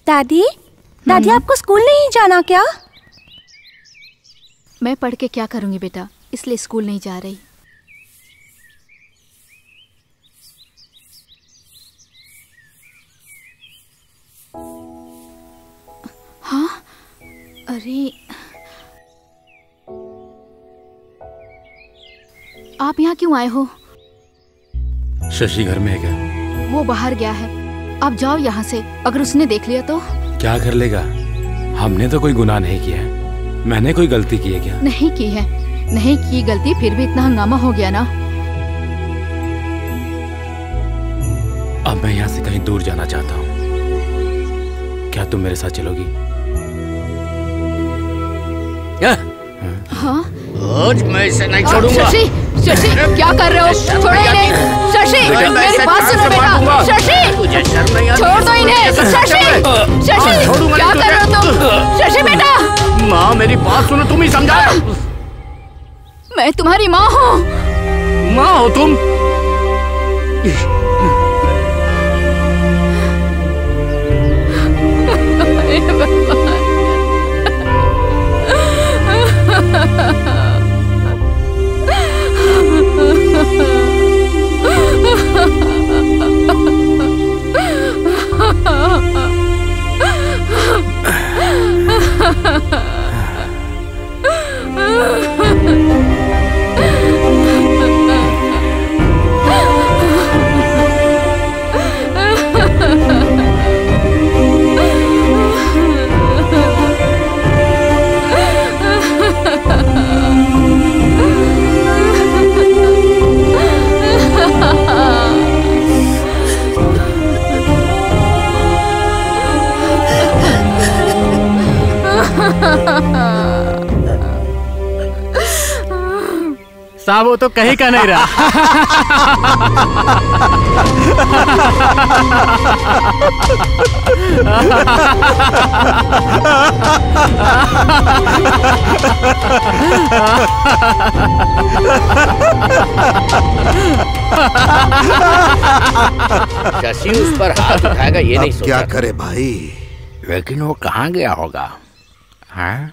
दादी, दादी आपको स्कूल नहीं जाना क्या? मैं पढ़ के क्या करूंगी बेटा, इसलिए स्कूल नहीं जा रही। हाँ, अरे आप यहाँ क्यों आए हो? शशि घर में है क्या? वो बाहर गया है, आप जाओ यहाँ से। अगर उसने देख लिया तो? क्या कर लेगा? हमने तो कोई गुनाह नहीं किया है। मैंने कोई गलती की है क्या? नहीं की है, नहीं की गलती, फिर भी इतना हंगामा हो गया ना। अब मैं यहाँ से कहीं दूर जाना चाहता हूँ। क्या तुम मेरे साथ चलोगी? हाँ? आज मैं इसे नहीं छोड़ूंगा। शशि, शशि, क्या कर रहे हो? छोड़ो इन्हें। शशि, मेरी बात सुनो बेटा। शशि, तुझे शर्म नहीं आती? छोड़ दो इन्हें। शशि, शशि, क्या कर रहे हो तुम? शशि बेटा। माँ, मेरी बात सुनो, तुम ही समझा। मैं तुम्हारी माँ हूँ। माँ हो तुम? साहब, वो तो कहीं का नहीं रहा। शशि उस पर हाथ उठाएगा ये नहीं सोचा। क्या करे भाई? लेकिन वो कहाँ गया होगा? हाँ?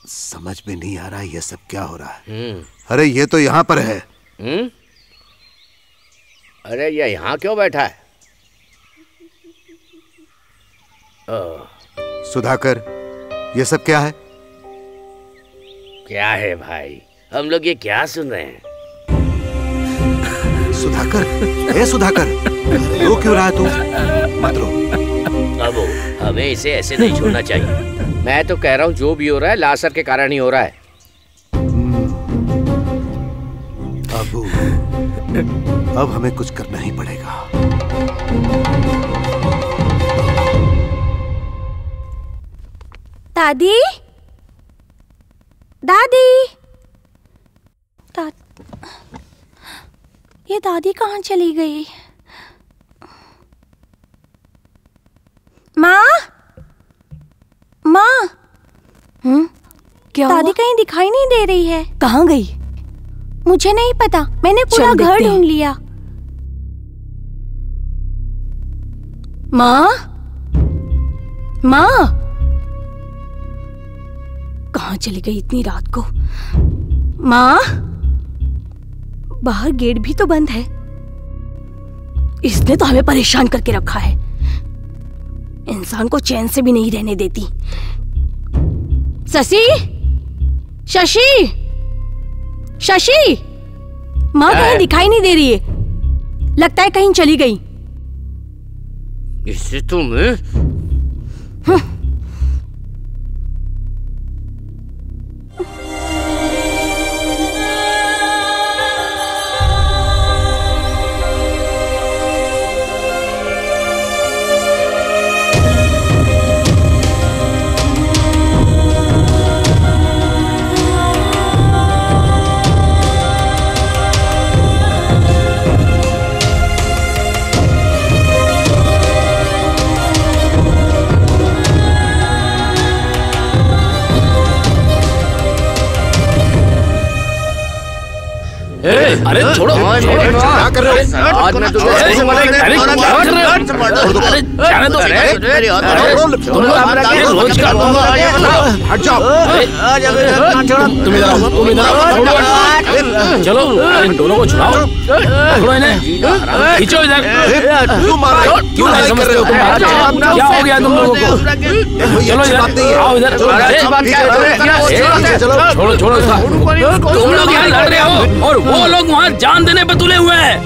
समझ में नहीं आ रहा ये सब क्या हो रहा है। अरे ये तो यहाँ पर है। अरे ये यहाँ क्यों बैठा है? सुधाकर, ये सब क्या है? क्या है भाई? हम लोग ये क्या सुन रहे हैं? सुधाकर, ए सुधाकर, रो क्यों रहा है तू? मत रो। अबू, हमें इसे ऐसे नहीं छोड़ना चाहिए। मैं तो कह रहा हूँ जो भी हो रहा है लासर के कारण ही हो रहा है। अबू, अब हमें कुछ करना ही पड़ेगा। दादी, दादी, ये दादी कहाँ चली गई? माँ, माँ, क्या दादी हुआ? कहीं दिखाई नहीं दे रही है। कहाँ गई? मुझे नहीं पता, मैंने पूरा घर ढूंढ लिया। माँ, माँ, कहाँ चली गई इतनी रात को? माँ, बाहर गेट भी तो बंद है। इसने तो हमें परेशान करके रखा है, इंसान को चैन से भी नहीं रहने देती। शशि, शशि, शशि, माँ कहीं दिखाई नहीं दे रही है, लगता है कहीं चली गई। इससे तुम अरे छोड़ो, क्या कर रहे हो? आज मैं तुझे अरे क्या कर रहे हो? अरे जाने दो। तुम लोग रोज का हट जाओ। तुम इधर आओ, तुम इधर आओ। चलो इन दोनों को छुड़ाओ, पकड़ो इन्हें, खींचो इधर। क्यों नहीं समझते हो तुम? क्या हो गया तुम लोगों को? चलो इधर आओ, इधर छोड़ो छोड़ो। तुम लोग यहाँ लड़ रहे हो और वो लोग वहाँ जान देने पर तुले हुए हैं।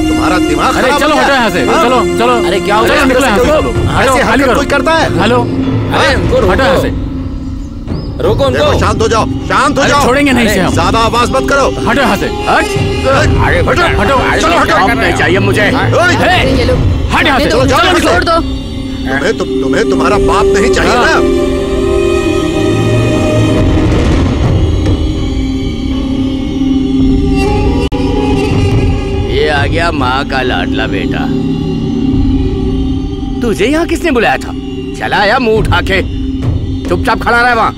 तुम्हारा दिमाग अरे खराब चलो हो हटो गया? यहाँ से, हाँ? चलो चलो। अरे क्या हो चलो गया? निकलो यहाँ से। हटो, ऐसे खाली हरकत करो। कोई करता है? हेलो, अरे उनको हटो यहाँ रोको, से। रोको उनको। देखो, शांत हो जाओ, शांत हो अरे जाओ। छोड़ेंगे नहीं इसे हम। ज्यादा आवाज मत करो। हटो यहाँ से। अरे हटो, हटो, चलो हटो। नहीं चाहिए मुझे। ये लोग हट यहाँ से। चलो जाओ यहाँ से। छोड़ दो। तुम्हें तुम्हारा बाप नहीं चाहिए ना? ये आ गया माँ का लाडला बेटा। तुझे यहाँ किसने बुलाया था? चला आया मुंह उठा के, चुपचाप खड़ा रहे वहाँ।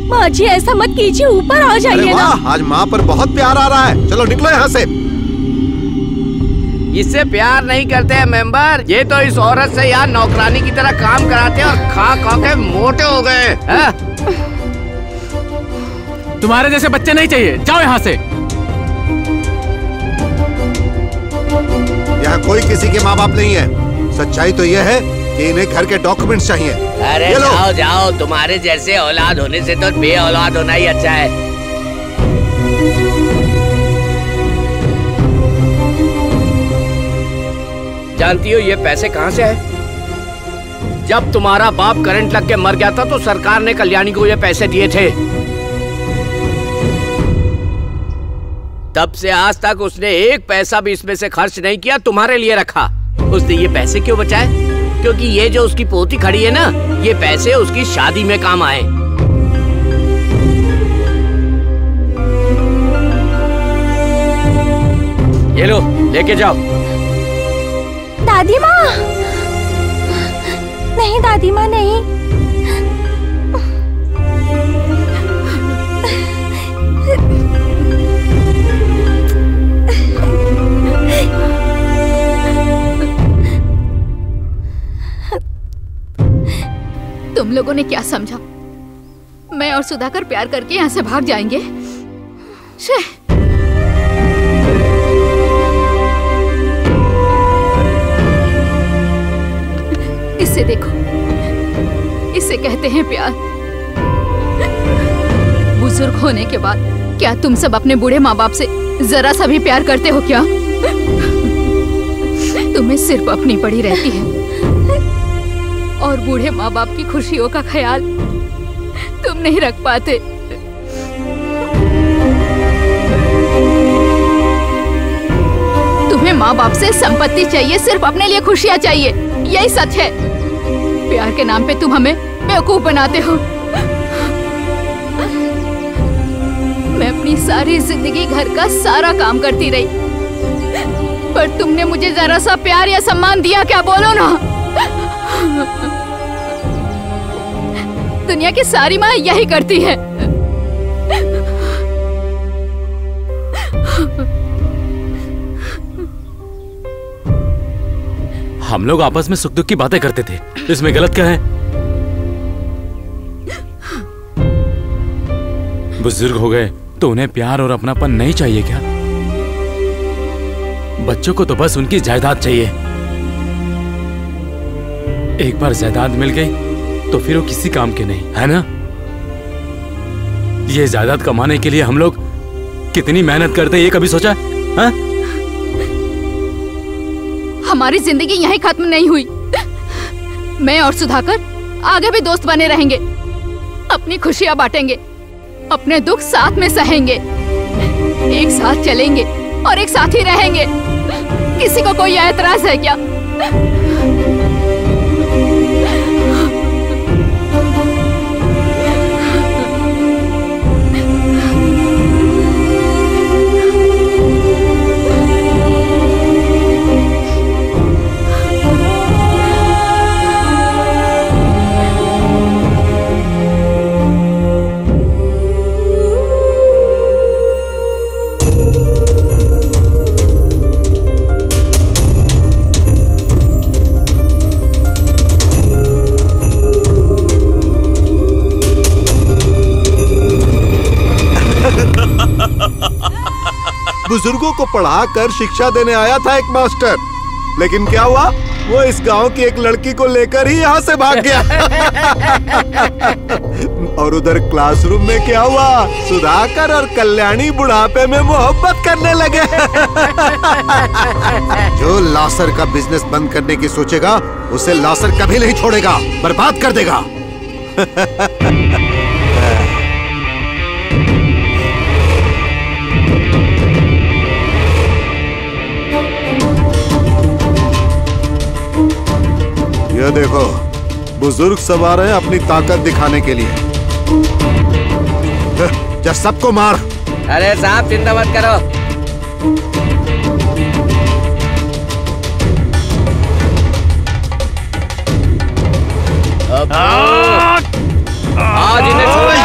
माँ जी ऐसा मत कीजिए, ऊपर आ अरे जाइए ना। वाह, आज माँ पर बहुत प्यार आ रहा है। चलो निकलो यहाँ से। इससे प्यार नहीं करते हैं मेंबर, ये तो इस औरत से यार नौकरानी की तरह काम कराते हैं और खा खा के मोटे हो गए हैं। तुम्हारे जैसे बच्चे नहीं चाहिए, जाओ यहाँ से। यहाँ कोई किसी के माँ बाप नहीं है। सच्चाई तो यह है कि इन्हें घर के डॉक्यूमेंट्स चाहिए। अरे ये लो। जाओ जाओ, तुम्हारे जैसे औलाद होने से तो बे औलाद होना ही अच्छा है। जानती हो ये पैसे कहाँ से आए? जब तुम्हारा बाप करंट लग के मर गया था तो सरकार ने कल्याणी को ये पैसे दिए थे। तब से आज तक उसने एक पैसा भी इसमें से खर्च नहीं किया, तुम्हारे लिए रखा। उसने ये पैसे क्यों बचाए? क्योंकि ये जो उसकी पोती खड़ी है ना, ये पैसे उसकी शादी में काम आए। ये लो, लेके जाओ। दादी माँ, नहीं दादी माँ नहीं। तुम लोगों ने क्या समझा? मैं और सुधाकर प्यार करके यहाँ से भाग जाएंगे? शे। इसे देखो, इसे कहते हैं प्यार। बुजुर्ग होने के बाद क्या तुम सब अपने बूढ़े माँ बाप से जरा सा भी प्यार करते हो क्या? तुम्हें सिर्फ अपनी पड़ी रहती है और बूढ़े माँ बाप की खुशियों का ख्याल तुम नहीं रख पाते। तुम्हें माँ बाप से संपत्ति चाहिए, सिर्फ अपने लिए खुशियाँ चाहिए, यही सच है। प्यार के नाम पे तुम हमें बेवकूफ बनाते हो। मैं अपनी सारी जिंदगी घर का सारा काम करती रही, पर तुमने मुझे जरा सा प्यार या सम्मान दिया क्या? बोलो ना। दुनिया की सारी माँ यही करती है। हम लोग आपस में सुख दुख की बातें करते थे, इसमें गलत क्या है? बुजुर्ग हो गए तो उन्हें प्यार और अपनापन नहीं चाहिए क्या? बच्चों को तो बस उनकी जायदाद चाहिए। एक बार जायदाद मिल गई तो फिर वो किसी काम के नहीं, है ना? ये जायदाद कमाने के लिए हम लोग कितनी मेहनत करते, ये कभी सोचा? हाँ? हमारी जिंदगी यहीं खत्म नहीं हुई। मैं और सुधाकर आगे भी दोस्त बने रहेंगे, अपनी खुशियां बांटेंगे, अपने दुख साथ में सहेंगे, एक साथ चलेंगे और एक साथ ही रहेंगे। किसी को कोई ऐतराज है क्या? बुजुर्गों को पढ़ाकर शिक्षा देने आया था एक मास्टर, लेकिन क्या हुआ, वो इस गांव की एक लड़की को लेकर ही यहाँ से भाग गया। और उधर क्लासरूम में क्या हुआ, सुधाकर और कल्याणी बुढ़ापे में मोहब्बत करने लगे। जो लासर का बिजनेस बंद करने की सोचेगा उसे लासर कभी नहीं छोड़ेगा, बर्बाद कर देगा। ये देखो, बुजुर्ग सब आ रहे हैं अपनी ताकत दिखाने के लिए। जा सबको मार। अरे साहब चिंता मत करो। आज इन्हें छोड़ना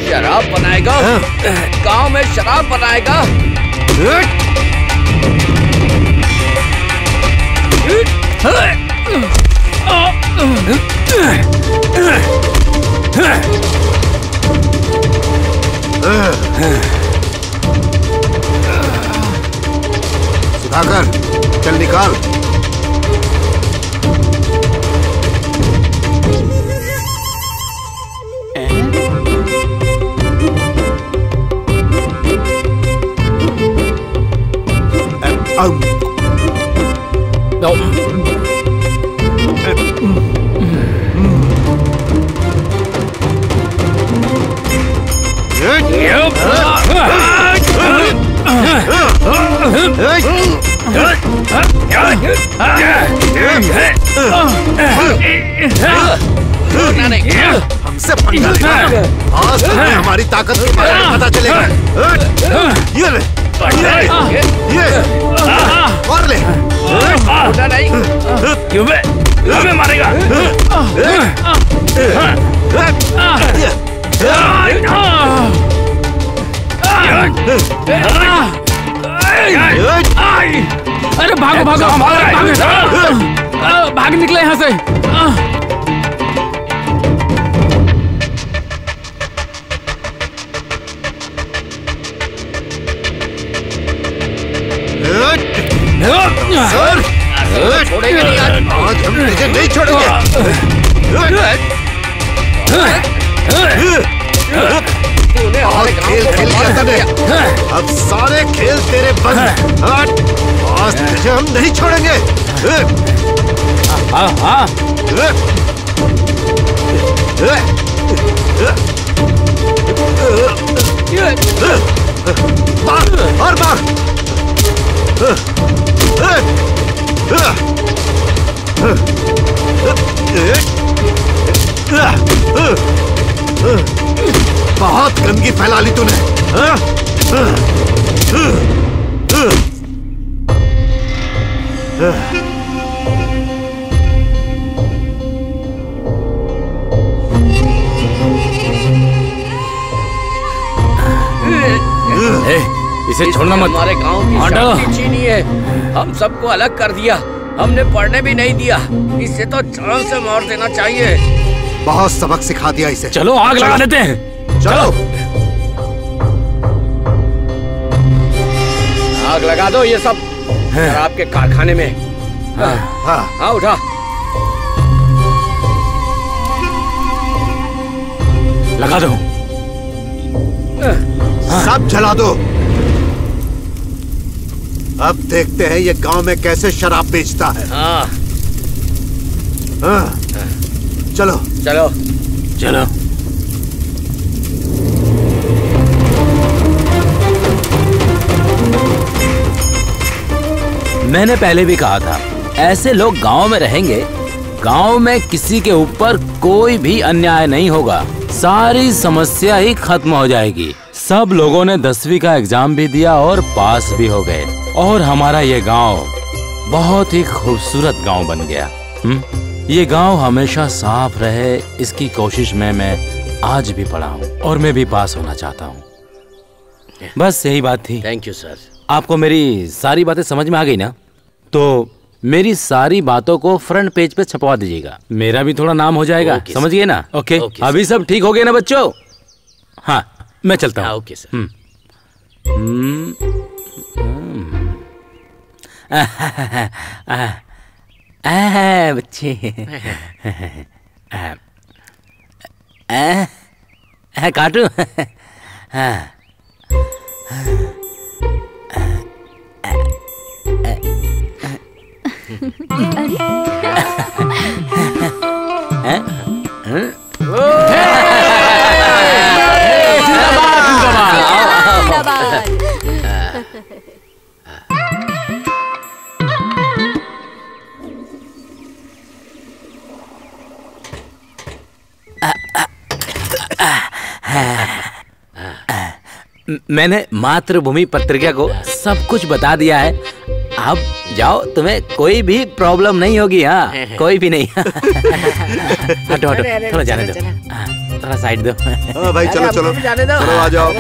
शराब बनाएगा, गांव में शराब बनाएगा। सुधाकर चल निकाल। हमसे पंगा लेना है। आज तुम्हें हमारी ताकत के बारे में पता चलेगा। ये ले, ये और ले। क्यों बे मारेगा? अरे भागो भागो भाग निकले यहाँ से। सर छोड़ेंगे नहीं आज हम तुझे नहीं छोड़ेंगे। आज खेल खेल लिया तूने, अब सारे खेल तेरे बंद। आज तुझे हम नहीं छोड़ेंगे। मार और मार। बहुत गंदगी फैला ली तूने। इसे छोड़ना मत। हमारे गांव की शांति छीनी है, हम सबको अलग कर दिया, हमने पढ़ने भी नहीं दिया। इसे तो जान से मार देना चाहिए। बहुत सबक सिखा दिया इसे। चलो आग लगा देते हैं। चलो आग लगा दो ये सब शराब के कारखाने में। हाँ उठा। लगा दो। सब जला दो। अब देखते हैं ये गांव में कैसे शराब बेचता है। हाँ। चलो चलो चलो। मैंने पहले भी कहा था, ऐसे लोग गांव में रहेंगे, गांव में किसी के ऊपर कोई भी अन्याय नहीं होगा, सारी समस्या ही खत्म हो जाएगी, सब लोगों ने 10वीं का एग्जाम भी दिया और पास भी हो गए, और हमारा ये गांव बहुत ही खूबसूरत गांव बन गया। ये गांव हमेशा साफ रहे, इसकी कोशिश में मैं आज भी पड़ा हूँ, और मैं भी पास होना चाहता हूँ। बस यही बात थी। Thank you sir. आपको मेरी सारी बातें समझ में आ गई ना? तो मेरी सारी बातों को फ्रंट पेज पे छपवा दीजिएगा, मेरा भी थोड़ा नाम हो जाएगा। समझ गए ना? ओके, अभी सब ठीक हो गया ना बच्चों? हाँ, मैं चलता हूँ। Okay sir. बच्चे काटू। मैंने मातृभूमि पत्रिका को सब कुछ बता दिया है। अब जाओ, तुम्हें कोई भी प्रॉब्लम नहीं होगी। हाँ, कोई भी नहीं। हटो हटो, थोड़ा जाने दो, थोड़ा साइड दो। हाँ भाई, चलो चलो चलो, आ जाओ।